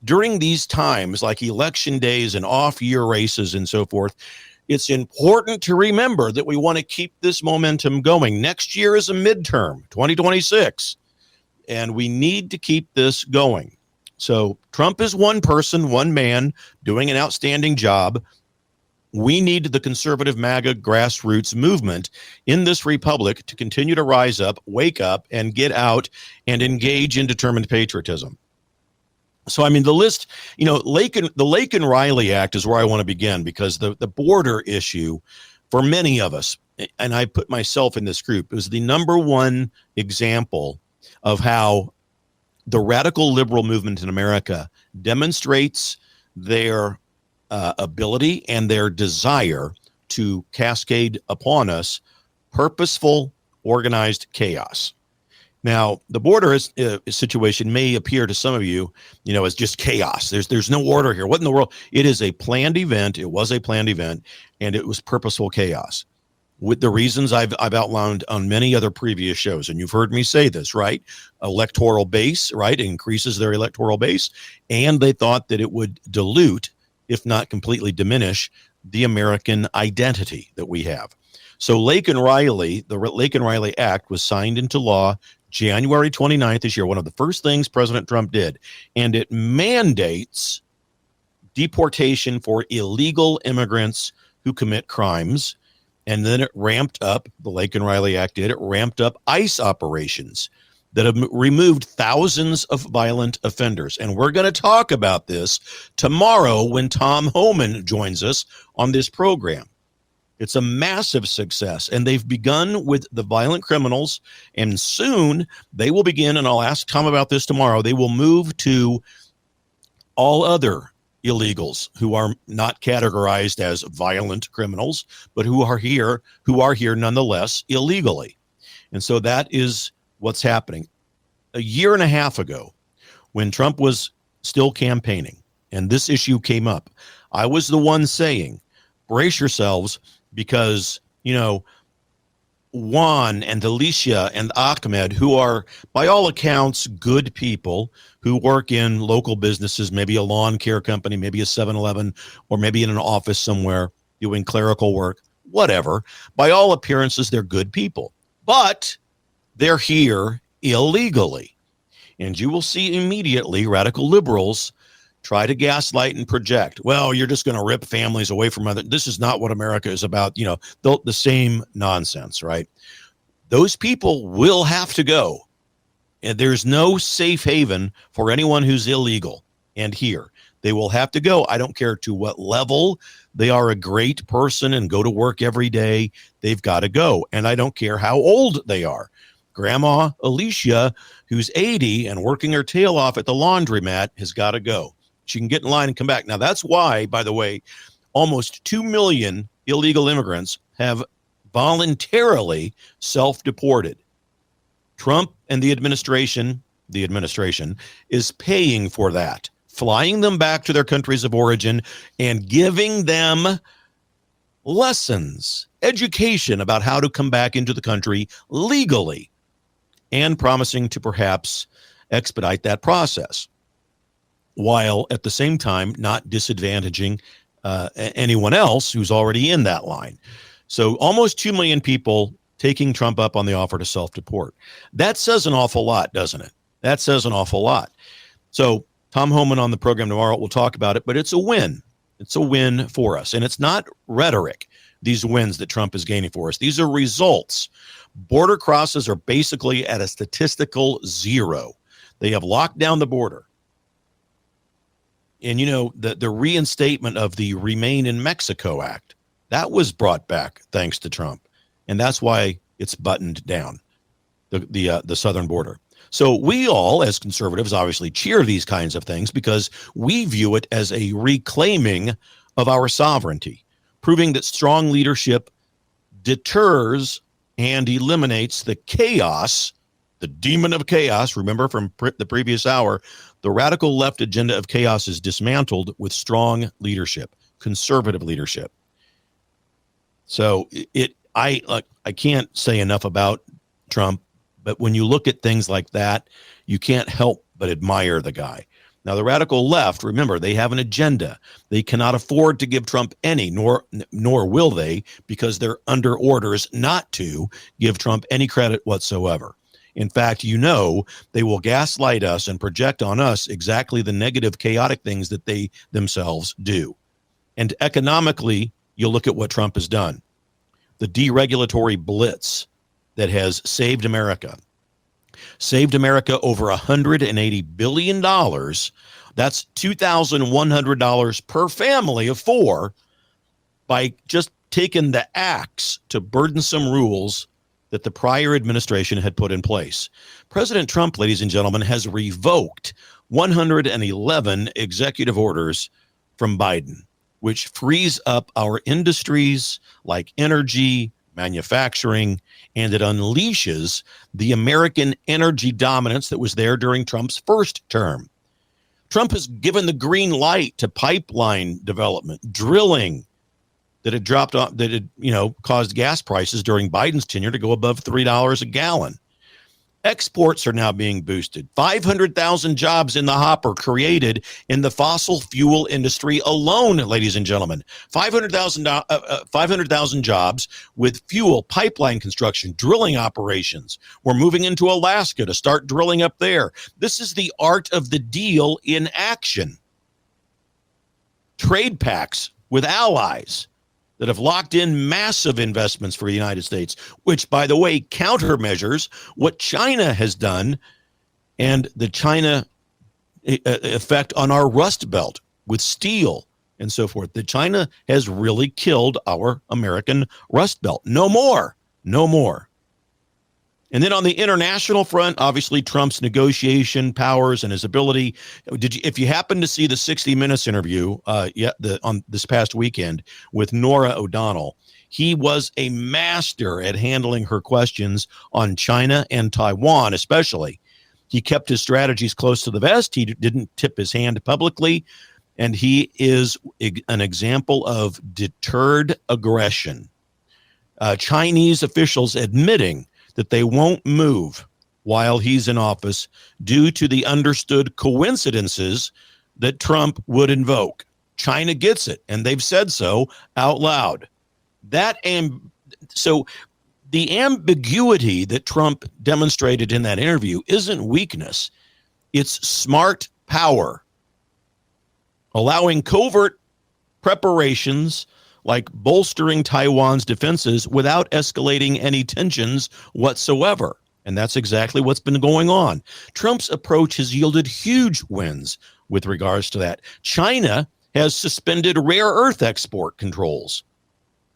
during these times like election days and off-year races and so forth, it's important to remember that we want to keep this momentum going. Next year is a midterm, 2026, and we need to keep this going. So Trump is one person, one man doing an outstanding job. We need the conservative MAGA grassroots movement in this republic to continue to rise up, wake up, and get out and engage in determined patriotism. So, I mean, the list, the Lake and Riley Act is where I want to begin, because the border issue for many of us, and I put myself in this group, is the number one example of how the radical liberal movement in America demonstrates their ability and their desire to cascade upon us purposeful, organized chaos. Now, the border situation may appear to some of you, as just chaos. There's no order here. What in the world? It is a planned event. It was a planned event, and it was purposeful chaos, with the reasons I've outlined on many other previous shows. And you've heard me say this, right? Electoral base, right? It increases their electoral base, and they thought that it would dilute, if not completely diminish, the American identity that we have. So the Lake and Riley Act was signed into law January 29th this year, one of the first things President Trump did, and it mandates deportation for illegal immigrants who commit crimes. And then it ramped up, the Lake and Riley Act did, it ramped up ICE operations that have removed thousands of violent offenders. And we're going to talk about this tomorrow when Tom Homan joins us on this program. It's a massive success, and they've begun with the violent criminals, and soon they will begin, and I'll ask Tom about this tomorrow, they will move to all other illegals who are not categorized as violent criminals, but who are here nonetheless illegally. And so that is what's happening. A year and a half ago, when Trump was still campaigning and this issue came up, I was the one saying, brace yourselves, because, Juan and Alicia and Ahmed, who are, by all accounts, good people who work in local businesses, maybe a lawn care company, maybe a 7-Eleven, or maybe in an office somewhere doing clerical work, whatever. By all appearances, they're good people, but they're here illegally. And you will see immediately radical liberals try to gaslight and project. Well, you're just going to rip families away from other. This is not what America is about. The same nonsense, right? Those people will have to go. And there's no safe haven for anyone who's illegal and here. They will have to go. I don't care to what level they are a great person and go to work every day. They've got to go. And I don't care how old they are. Grandma Alicia, who's 80 and working her tail off at the laundromat, has got to go. She can get in line and come back. Now, that's why, by the way, almost 2 million illegal immigrants have voluntarily self-deported. Trump and the administration is paying for that, flying them back to their countries of origin and giving them lessons, education about how to come back into the country legally, and promising to perhaps expedite that process, while at the same time not disadvantaging anyone else who's already in that line. So almost 2 million people taking Trump up on the offer to self-deport. That says an awful lot, doesn't it? That says an awful lot. So Tom Homan on the program tomorrow will talk about it, but it's a win. It's a win for us. And it's not rhetoric, these wins that Trump is gaining for us. These are results. Border crosses are basically at a statistical zero. They have locked down the border. And, the reinstatement of the Remain in Mexico Act, that was brought back thanks to Trump. And that's why it's buttoned down, the southern border. So we all, as conservatives, obviously cheer these kinds of things because we view it as a reclaiming of our sovereignty, proving that strong leadership deters and eliminates the chaos, the demon of chaos. Remember from the previous hour, the radical left agenda of chaos is dismantled with strong leadership, conservative leadership. So I can't say enough about Trump, but when you look at things like that, you can't help but admire the guy. Now, the radical left, remember, they have an agenda. They cannot afford to give Trump any, nor will they, because they're under orders not to give Trump any credit whatsoever. In fact, they will gaslight us and project on us exactly the negative, chaotic things that they themselves do. And economically, you look at what Trump has done. The deregulatory blitz that has saved America over $180 billion. That's $2,100 per family of four by just taking the axe to burdensome rules that the prior administration had put in place. President Trump, ladies and gentlemen, has revoked 111 executive orders from Biden, which frees up our industries like energy, manufacturing, and it unleashes the American energy dominance that was there during Trump's first term. Trump has given the green light to pipeline development, drilling that had dropped off, that had, caused gas prices during Biden's tenure to go above $3 a gallon. Exports are now being boosted. 500,000 jobs in the hopper created in the fossil fuel industry alone, ladies and gentlemen. 500,000 jobs with fuel pipeline construction, drilling operations. We're moving into Alaska to start drilling up there. This is the art of the deal in action. Trade pacts with allies that have locked in massive investments for the United States, which, by the way, countermeasures what China has done and the China effect on our Rust Belt with steel and so forth. That China has really killed our American Rust Belt. No more. And then on the international front, obviously Trump's negotiation powers and his ability. If you happen to see the 60 Minutes interview on this past weekend with Norah O'Donnell, he was a master at handling her questions on China and Taiwan, especially. He kept his strategies close to the vest. He didn't tip his hand publicly, and he is an example of deterred aggression. Chinese officials admitting that they won't move while he's in office due to the understood coincidences that Trump would invoke. China gets it, and they've said so out loud. So the ambiguity that Trump demonstrated in that interview isn't weakness. It's smart power, allowing covert preparations like bolstering Taiwan's defenses without escalating any tensions whatsoever. And that's exactly what's been going on. Trump's approach has yielded huge wins with regards to that. China has suspended rare earth export controls,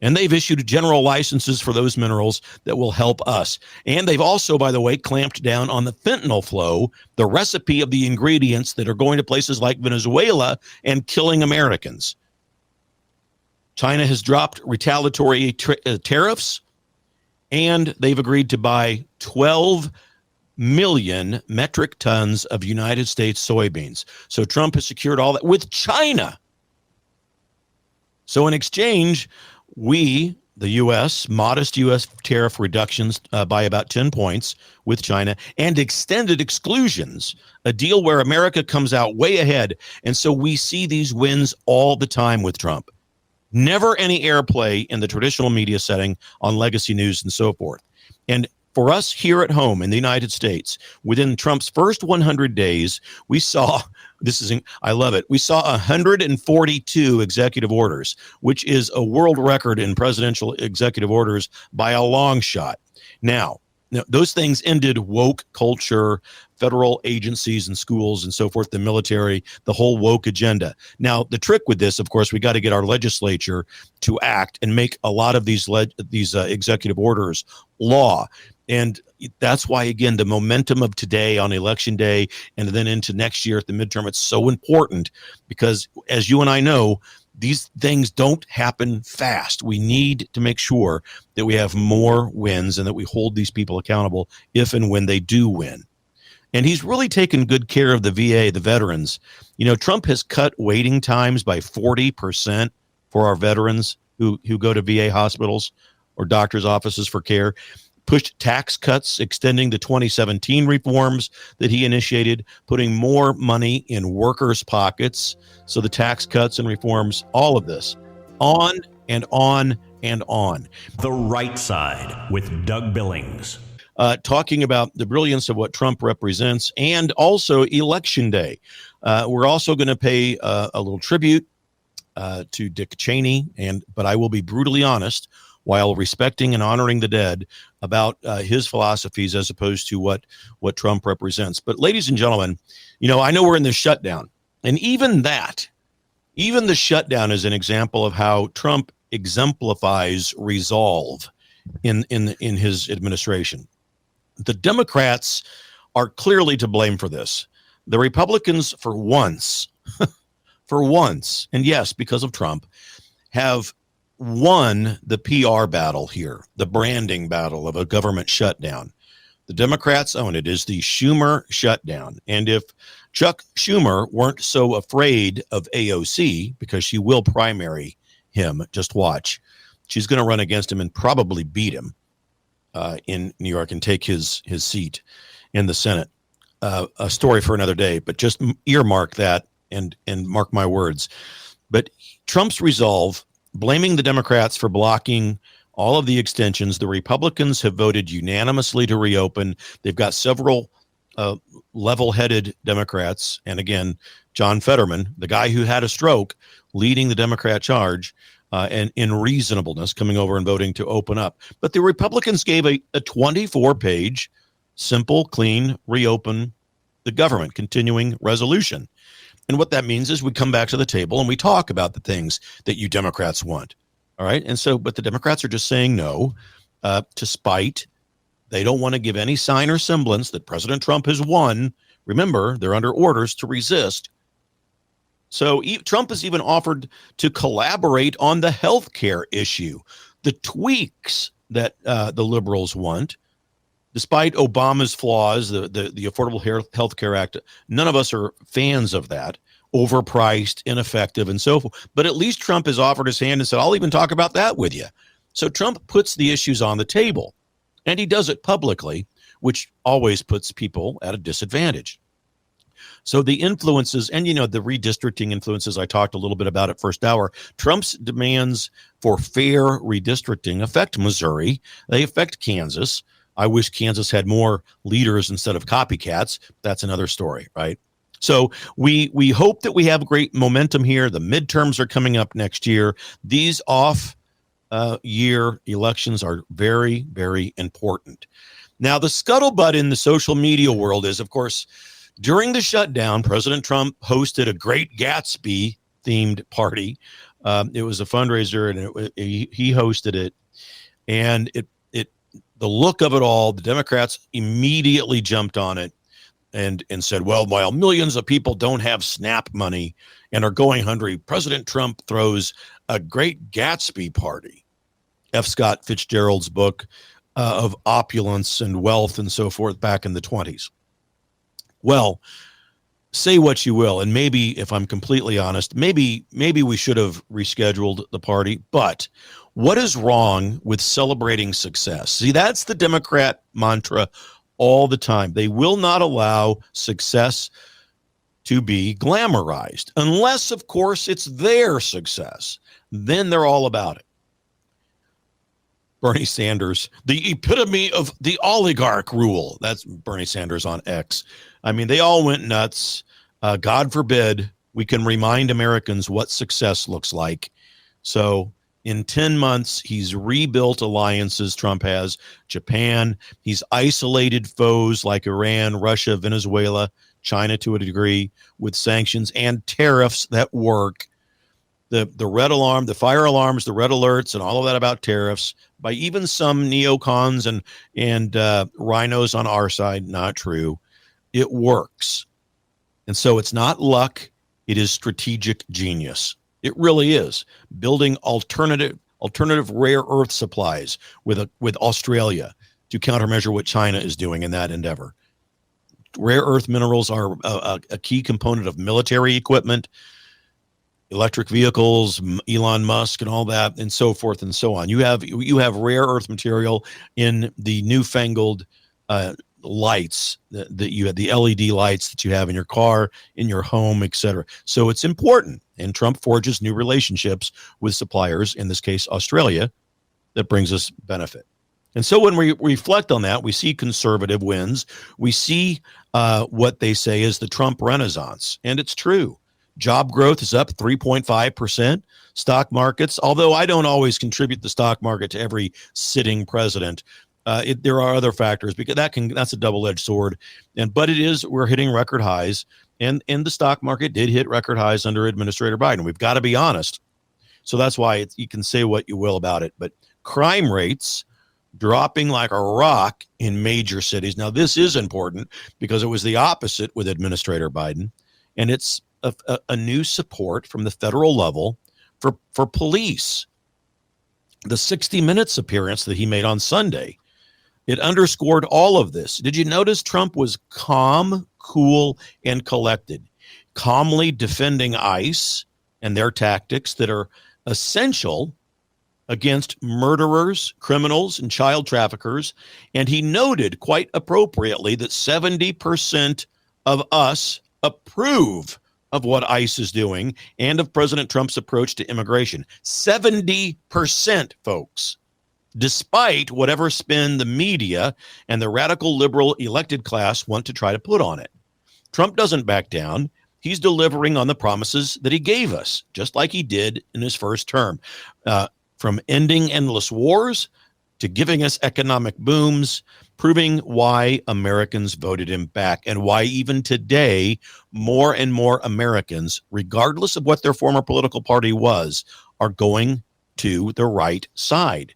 and they've issued general licenses for those minerals that will help us. And they've also, by the way, clamped down on the fentanyl flow, the recipe of the ingredients that are going to places like Venezuela and killing Americans. China has dropped retaliatory tariffs, and they've agreed to buy 12 million metric tons of United States soybeans. So Trump has secured all that with China. So in exchange, we, the U.S., modest U.S. tariff reductions by about 10 points with China and extended exclusions, a deal where America comes out way ahead. And so we see these wins all the time with Trump. Never any airplay in the traditional media setting on legacy news and so forth. And for us here at home in the United States, within Trump's first 100 days, we saw, I love it, we saw 142 executive orders, which is a world record in presidential executive orders by a long shot. Now, those things ended woke culture, federal agencies and schools and so forth, the military, the whole woke agenda. Now, the trick with this, of course, we got to get our legislature to act and make a lot of these executive orders law. And that's why, again, the momentum of today on election day and then into next year at the midterm, it's so important because, as you and I know, these things don't happen fast. We need to make sure that we have more wins and that we hold these people accountable if and when they do win. And he's really taken good care of the VA, the veterans. Trump has cut waiting times by 40% for our veterans who go to VA hospitals or doctor's offices for care. pushed tax cuts, extending the 2017 reforms that he initiated, putting more money in workers' pockets. So the tax cuts and reforms, all of this, on and on and on. The Right Side with Doug Billings. Talking about the brilliance of what Trump represents, and also Election Day. We're also going to pay a little tribute to Dick Cheney, but I will be brutally honest, while respecting and honoring the dead, about his philosophies as opposed to what Trump represents. But ladies and gentlemen, I know we're in this shutdown, and even the shutdown is an example of how Trump exemplifies resolve in his administration. The Democrats are clearly to blame for this. The Republicans, for once, and yes, because of Trump, have won the PR battle here, the branding battle of a government shutdown. The Democrats own it. It is the Schumer shutdown. And if Chuck Schumer weren't so afraid of AOC, because she will primary him, just watch, she's going to run against him and probably beat him in New York and take his seat in the Senate. A story for another day, but just earmark that and mark my words. But Trump's resolve, blaming the Democrats for blocking all of the extensions. The Republicans have voted unanimously to reopen. They've got several level-headed Democrats. And again, John Fetterman, the guy who had a stroke, leading the Democrat charge and in reasonableness, coming over and voting to open up. But the Republicans gave a 24-page, simple, clean, reopen the government, continuing resolution. And what that means is we come back to the table and we talk about the things that you Democrats want. All right. And so, but the Democrats are just saying no to spite. They don't want to give any sign or semblance that President Trump has won. Remember, they're under orders to resist. So Trump has even offered to collaborate on the health care issue, the tweaks that the liberals want. Despite Obama's flaws, the Affordable Health Care Act, none of us are fans of that. Overpriced, ineffective, and so forth. But at least Trump has offered his hand and said, I'll even talk about that with you. So Trump puts the issues on the table, and he does it publicly, which always puts people at a disadvantage. So the influences, and the redistricting influences, I talked a little bit about at first hour. Trump's demands for fair redistricting affect Missouri. They affect Kansas. I wish Kansas had more leaders instead of copycats. That's another story, right? So we hope that we have great momentum here. The midterms are coming up next year. These off-year elections are very, very important. Now, the scuttlebutt in the social media world is, of course, during the shutdown, President Trump hosted a Great Gatsby-themed party. It was a fundraiser, and he hosted it. And the look of it all, the Democrats immediately jumped on it and said, well, while millions of people don't have SNAP money and are going hungry, President Trump throws a Great Gatsby party. F. Scott Fitzgerald's book of opulence and wealth and so forth back in the 1920s. Well, say what you will, and maybe, if I'm completely honest, maybe we should have rescheduled the party, but what is wrong with celebrating success? See, that's the Democrat mantra all the time. They will not allow success to be glamorized, unless, of course, it's their success. Then they're all about it. Bernie Sanders, the epitome of the oligarch rule. That's Bernie Sanders on X. I mean, they all went nuts. God forbid we can remind Americans what success looks like. So in 10 months, he's rebuilt alliances, Trump has, Japan. He's isolated foes like Iran, Russia, Venezuela, China to a degree, with sanctions and tariffs that work. The red alarm, the fire alarms, the red alerts, and all of that about tariffs by even some neocons and rhinos on our side, not true. It works. And so it's not luck. It is strategic genius. It really is. Building alternative rare earth supplies with Australia to countermeasure what China is doing in that endeavor. Rare earth minerals are a key component of military equipment. electric vehicles, Elon Musk and all that, and so forth and so on. You have rare earth material in the newfangled lights that you have, the LED lights that you have in your car, in your home, etc. So it's important. And Trump forges new relationships with suppliers, in this case, Australia, that brings us benefit. And so when we reflect on that, we see conservative wins. We see what they say is the Trump Renaissance. And it's true. Job growth is up 3.5%. Stock markets, although I don't always contribute the stock market to every sitting president, there are other factors because that's a double-edged sword. But we're hitting record highs, and the stock market did hit record highs under Administrator Biden. We've got to be honest. So that's why you can say what you will about it. But crime rates dropping like a rock in major cities. Now, this is important because it was the opposite with Administrator Biden, and it's a new support from the federal level for police. The 60 Minutes appearance that he made on Sunday, it underscored all of this. Did you notice Trump was calm, cool, and collected, calmly defending ICE and their tactics that are essential against murderers, criminals, and child traffickers. And he noted quite appropriately that 70% of us approve of what ICE is doing and of President Trump's approach to immigration. 70%, folks, despite whatever spin the media and the radical liberal elected class want to try to put on it. Trump doesn't back down. He's delivering on the promises that he gave us, just like he did in his first term. From ending endless wars to giving us economic booms, proving why Americans voted him back and why even today, more and more Americans, regardless of what their former political party was, are going to the right side.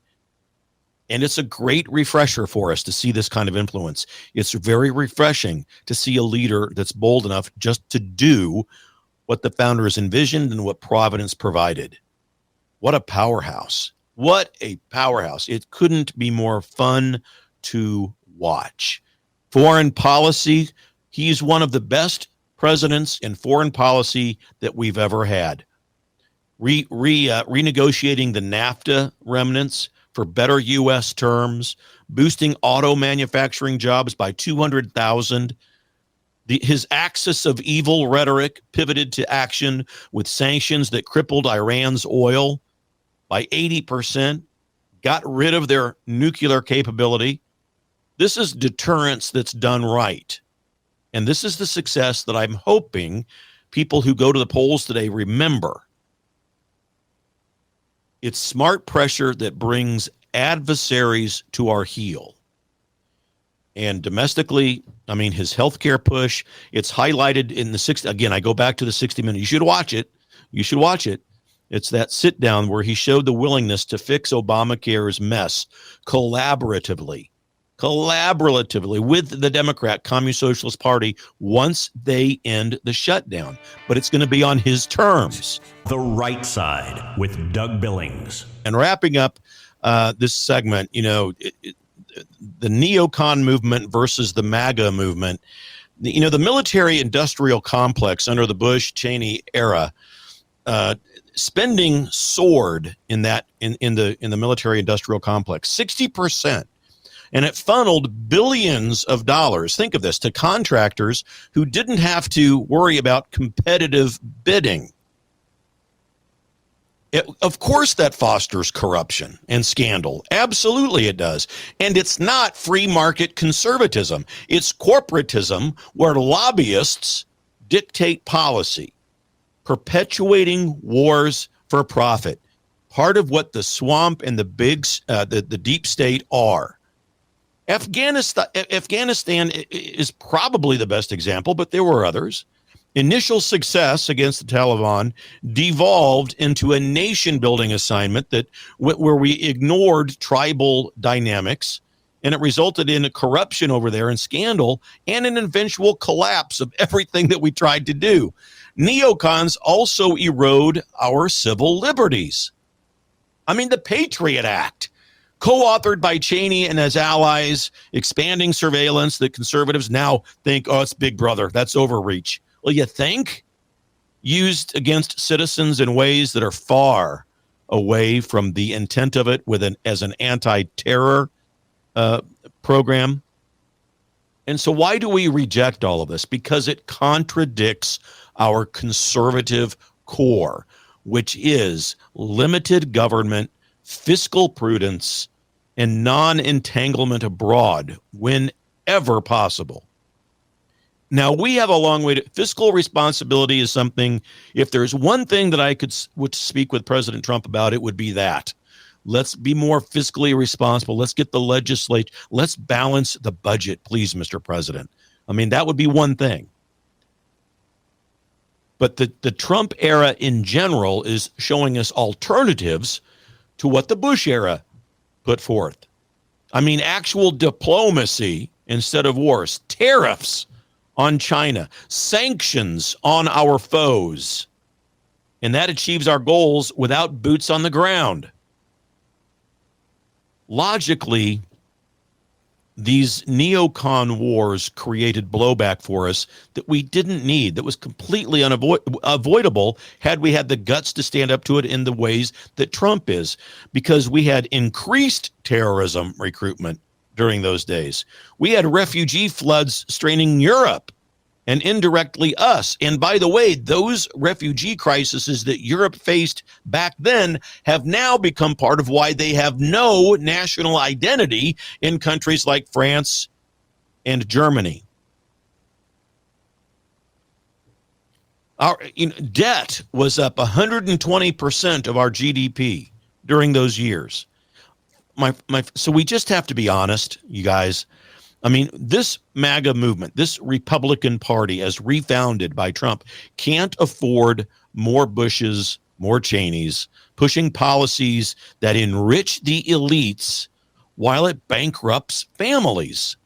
And it's a great refresher for us to see this kind of influence. It's very refreshing to see a leader that's bold enough just to do what the founders envisioned and what Providence provided. What a powerhouse. What a powerhouse. It couldn't be more fun to watch. Foreign policy, he's one of the best presidents in foreign policy that we've ever had. Renegotiating the NAFTA remnants for better U.S. terms, boosting auto manufacturing jobs by 200,000. His axis of evil rhetoric pivoted to action with sanctions that crippled Iran's oil by 80%, got rid of their nuclear capability. This is deterrence that's done right. And this is the success that I'm hoping people who go to the polls today remember. It's smart pressure that brings adversaries to our heel. And domestically, I mean, his healthcare push, it's highlighted in the 60. Again, I go back to the 60 Minutes. You should watch it. You should watch it. It's that sit down where he showed the willingness to fix Obamacare's mess collaboratively with the Democrat Communist Socialist Party once they end the shutdown. But it's going to be on his terms. The Right Side with Doug Billings. And wrapping up this segment, the neocon movement versus the MAGA movement, the military-industrial complex under the Bush-Cheney era, spending soared in the military-industrial complex, 60%. And it funneled billions of dollars, think of this, to contractors who didn't have to worry about competitive bidding. Of course that fosters corruption and scandal. Absolutely it does. And it's not free market conservatism. It's corporatism where lobbyists dictate policy, perpetuating wars for profit. Part of what the swamp and the deep state are. Afghanistan is probably the best example, but there were others. Initial success against the Taliban devolved into a nation-building assignment where we ignored tribal dynamics, and it resulted in a corruption over there and scandal and an eventual collapse of everything that we tried to do. Neocons also erode our civil liberties. I mean, the Patriot Act, co-authored by Cheney and his allies, expanding surveillance that conservatives now think, oh, it's Big Brother. That's overreach. Well, you think? used against citizens in ways that are far away from the intent of it as an anti-terror program. And so why do we reject all of this? Because it contradicts our conservative core, which is limited government, fiscal prudence, and non-entanglement abroad whenever possible. Now, we have a long way to fiscal responsibility is something, if there's one thing that I would speak with President Trump about, it would be that. Let's be more fiscally responsible. Let's get the legislature. Let's balance the budget, please, Mr. President. I mean, that would be one thing. But the Trump era in general is showing us alternatives to what the Bush era put forth. I mean, actual diplomacy instead of wars, tariffs on China, sanctions on our foes. And that achieves our goals without boots on the ground. Logically, these neocon wars created blowback for us that we didn't need, that was completely unavoidable had we had the guts to stand up to it in the ways that Trump is, because we had increased terrorism recruitment during those days. We had refugee floods straining Europe and indirectly us. And by the way, those refugee crises that Europe faced back then have now become part of why they have no national identity in countries like France and Germany. Our debt was up 120% of our GDP during those years. So we just have to be honest, you guys. I mean, this MAGA movement, this Republican Party as refounded by Trump, can't afford more Bushes, more Cheneys, pushing policies that enrich the elites while it bankrupts families.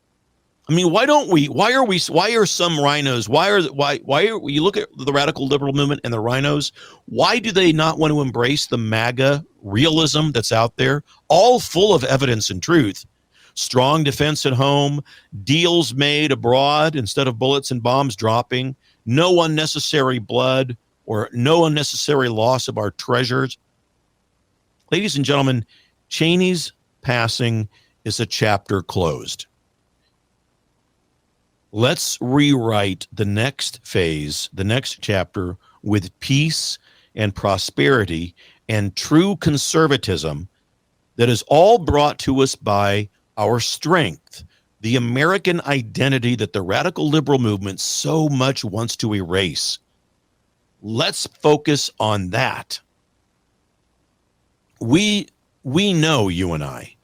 I mean, why are some rhinos, you look at the radical liberal movement and the rhinos, why do they not want to embrace the MAGA realism that's out there, all full of evidence and truth? Strong defense at home, deals made abroad instead of bullets and bombs dropping, no unnecessary blood or no unnecessary loss of our treasures. Ladies and gentlemen, Cheney's passing is a chapter closed. Let's rewrite the next phase, the next chapter, with peace and prosperity and true conservatism that is all brought to us by our strength, the American identity that the radical liberal movement so much wants to erase. Let's focus on that. We know, you and I,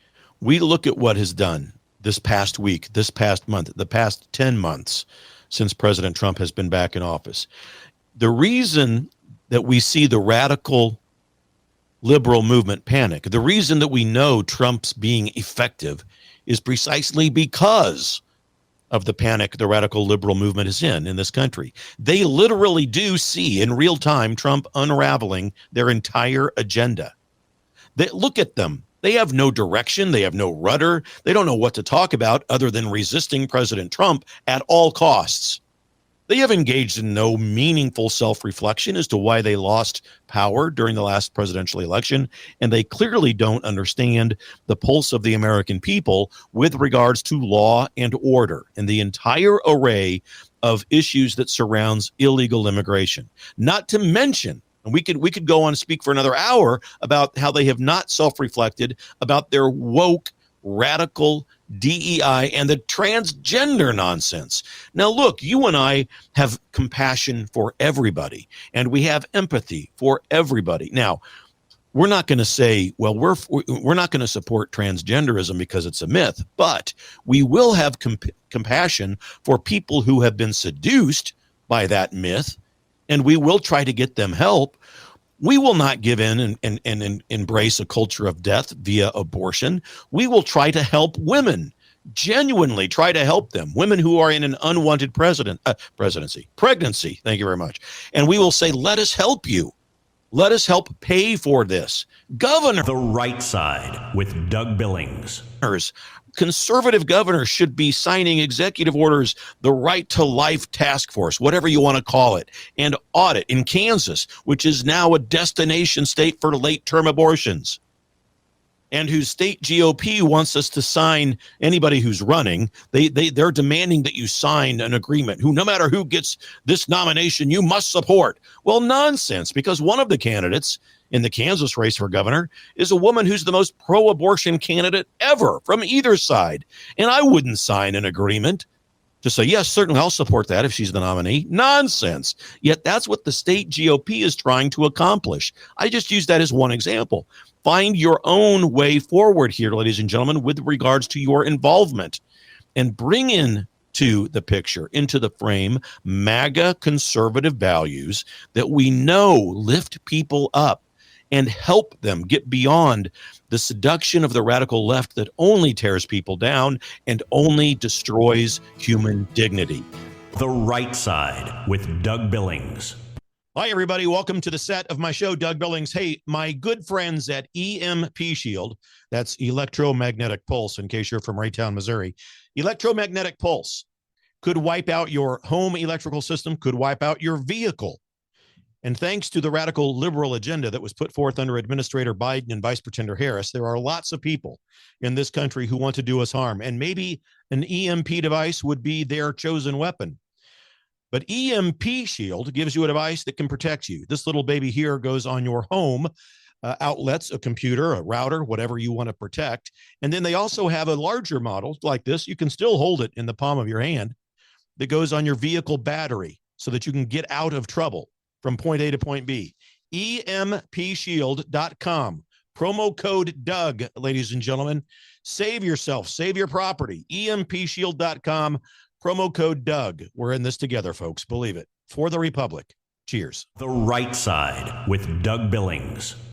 we look at what has done this past week, this past month, the past 10 months since President Trump has been back in office. The reason that we see the radical liberal movement panic, the reason that we know Trump's being effective is precisely because of the panic the radical liberal movement is in this country. They literally do see in real time Trump unraveling their entire agenda. They look at them. They have no direction. They have no rudder. They don't know what to talk about other than resisting President Trump at all costs. They have engaged in no meaningful self-reflection as to why they lost power during the last presidential election, and they clearly don't understand the pulse of the American people with regards to law and order and the entire array of issues that surrounds illegal immigration. Not to mention, and we could go on and speak for another hour about how they have not self-reflected about their woke, radical DEI and the transgender nonsense. Now, look, you and I have compassion for everybody, and we have empathy for everybody. Now, we're not going to say, well, we're not going to support transgenderism because it's a myth, but we will have compassion for people who have been seduced by that myth, and we will try to get them help. We will not give in and embrace a culture of death via abortion. We will try to help women, genuinely try to help them, women who are in an unwanted pregnancy. Thank you very much. And we will say, let us help you. Let us help pay for this. Governor. The Right Side with Doug Billings. conservative governors should be signing executive orders, the Right to Life Task Force, whatever you want to call it, and audit in Kansas, which is now a destination state for late-term abortions, and whose state GOP wants us to sign, anybody who's running, they're demanding that you sign an agreement, who no matter who gets this nomination, you must support. Well, nonsense, because one of the candidates in the Kansas race for governor is a woman who's the most pro-abortion candidate ever from either side. And I wouldn't sign an agreement to say, yes, certainly I'll support that if she's the nominee. Nonsense. Yet that's what the state GOP is trying to accomplish. I just use that as one example. Find your own way forward here, ladies and gentlemen, with regards to your involvement, and bring in to the picture, into the frame, MAGA conservative values that we know lift people up and help them get beyond the seduction of the radical left that only tears people down and only destroys human dignity. The Right Side with Doug Billings. Hi, everybody. Welcome to the set of my show, Doug Billings. Hey, my good friends at EMP Shield, that's electromagnetic pulse, in case you're from Raytown, Missouri. Electromagnetic pulse could wipe out your home electrical system, could wipe out your vehicle. And thanks to the radical liberal agenda that was put forth under Administrator Biden and Vice Pretender Harris, there are lots of people in this country who want to do us harm. And maybe an EMP device would be their chosen weapon. But EMP Shield gives you a device that can protect you. This little baby here goes on your home outlets, a computer, a router, whatever you want to protect. And then they also have a larger model like this. You can still hold it in the palm of your hand, that goes on your vehicle battery so that you can get out of trouble from point A to point B. EMPshield.com. Promo code Doug, ladies and gentlemen. Save yourself, save your property. EMPshield.com. Promo code Doug. We're in this together, folks. Believe it. For the Republic. Cheers. The Right Side with Doug Billings.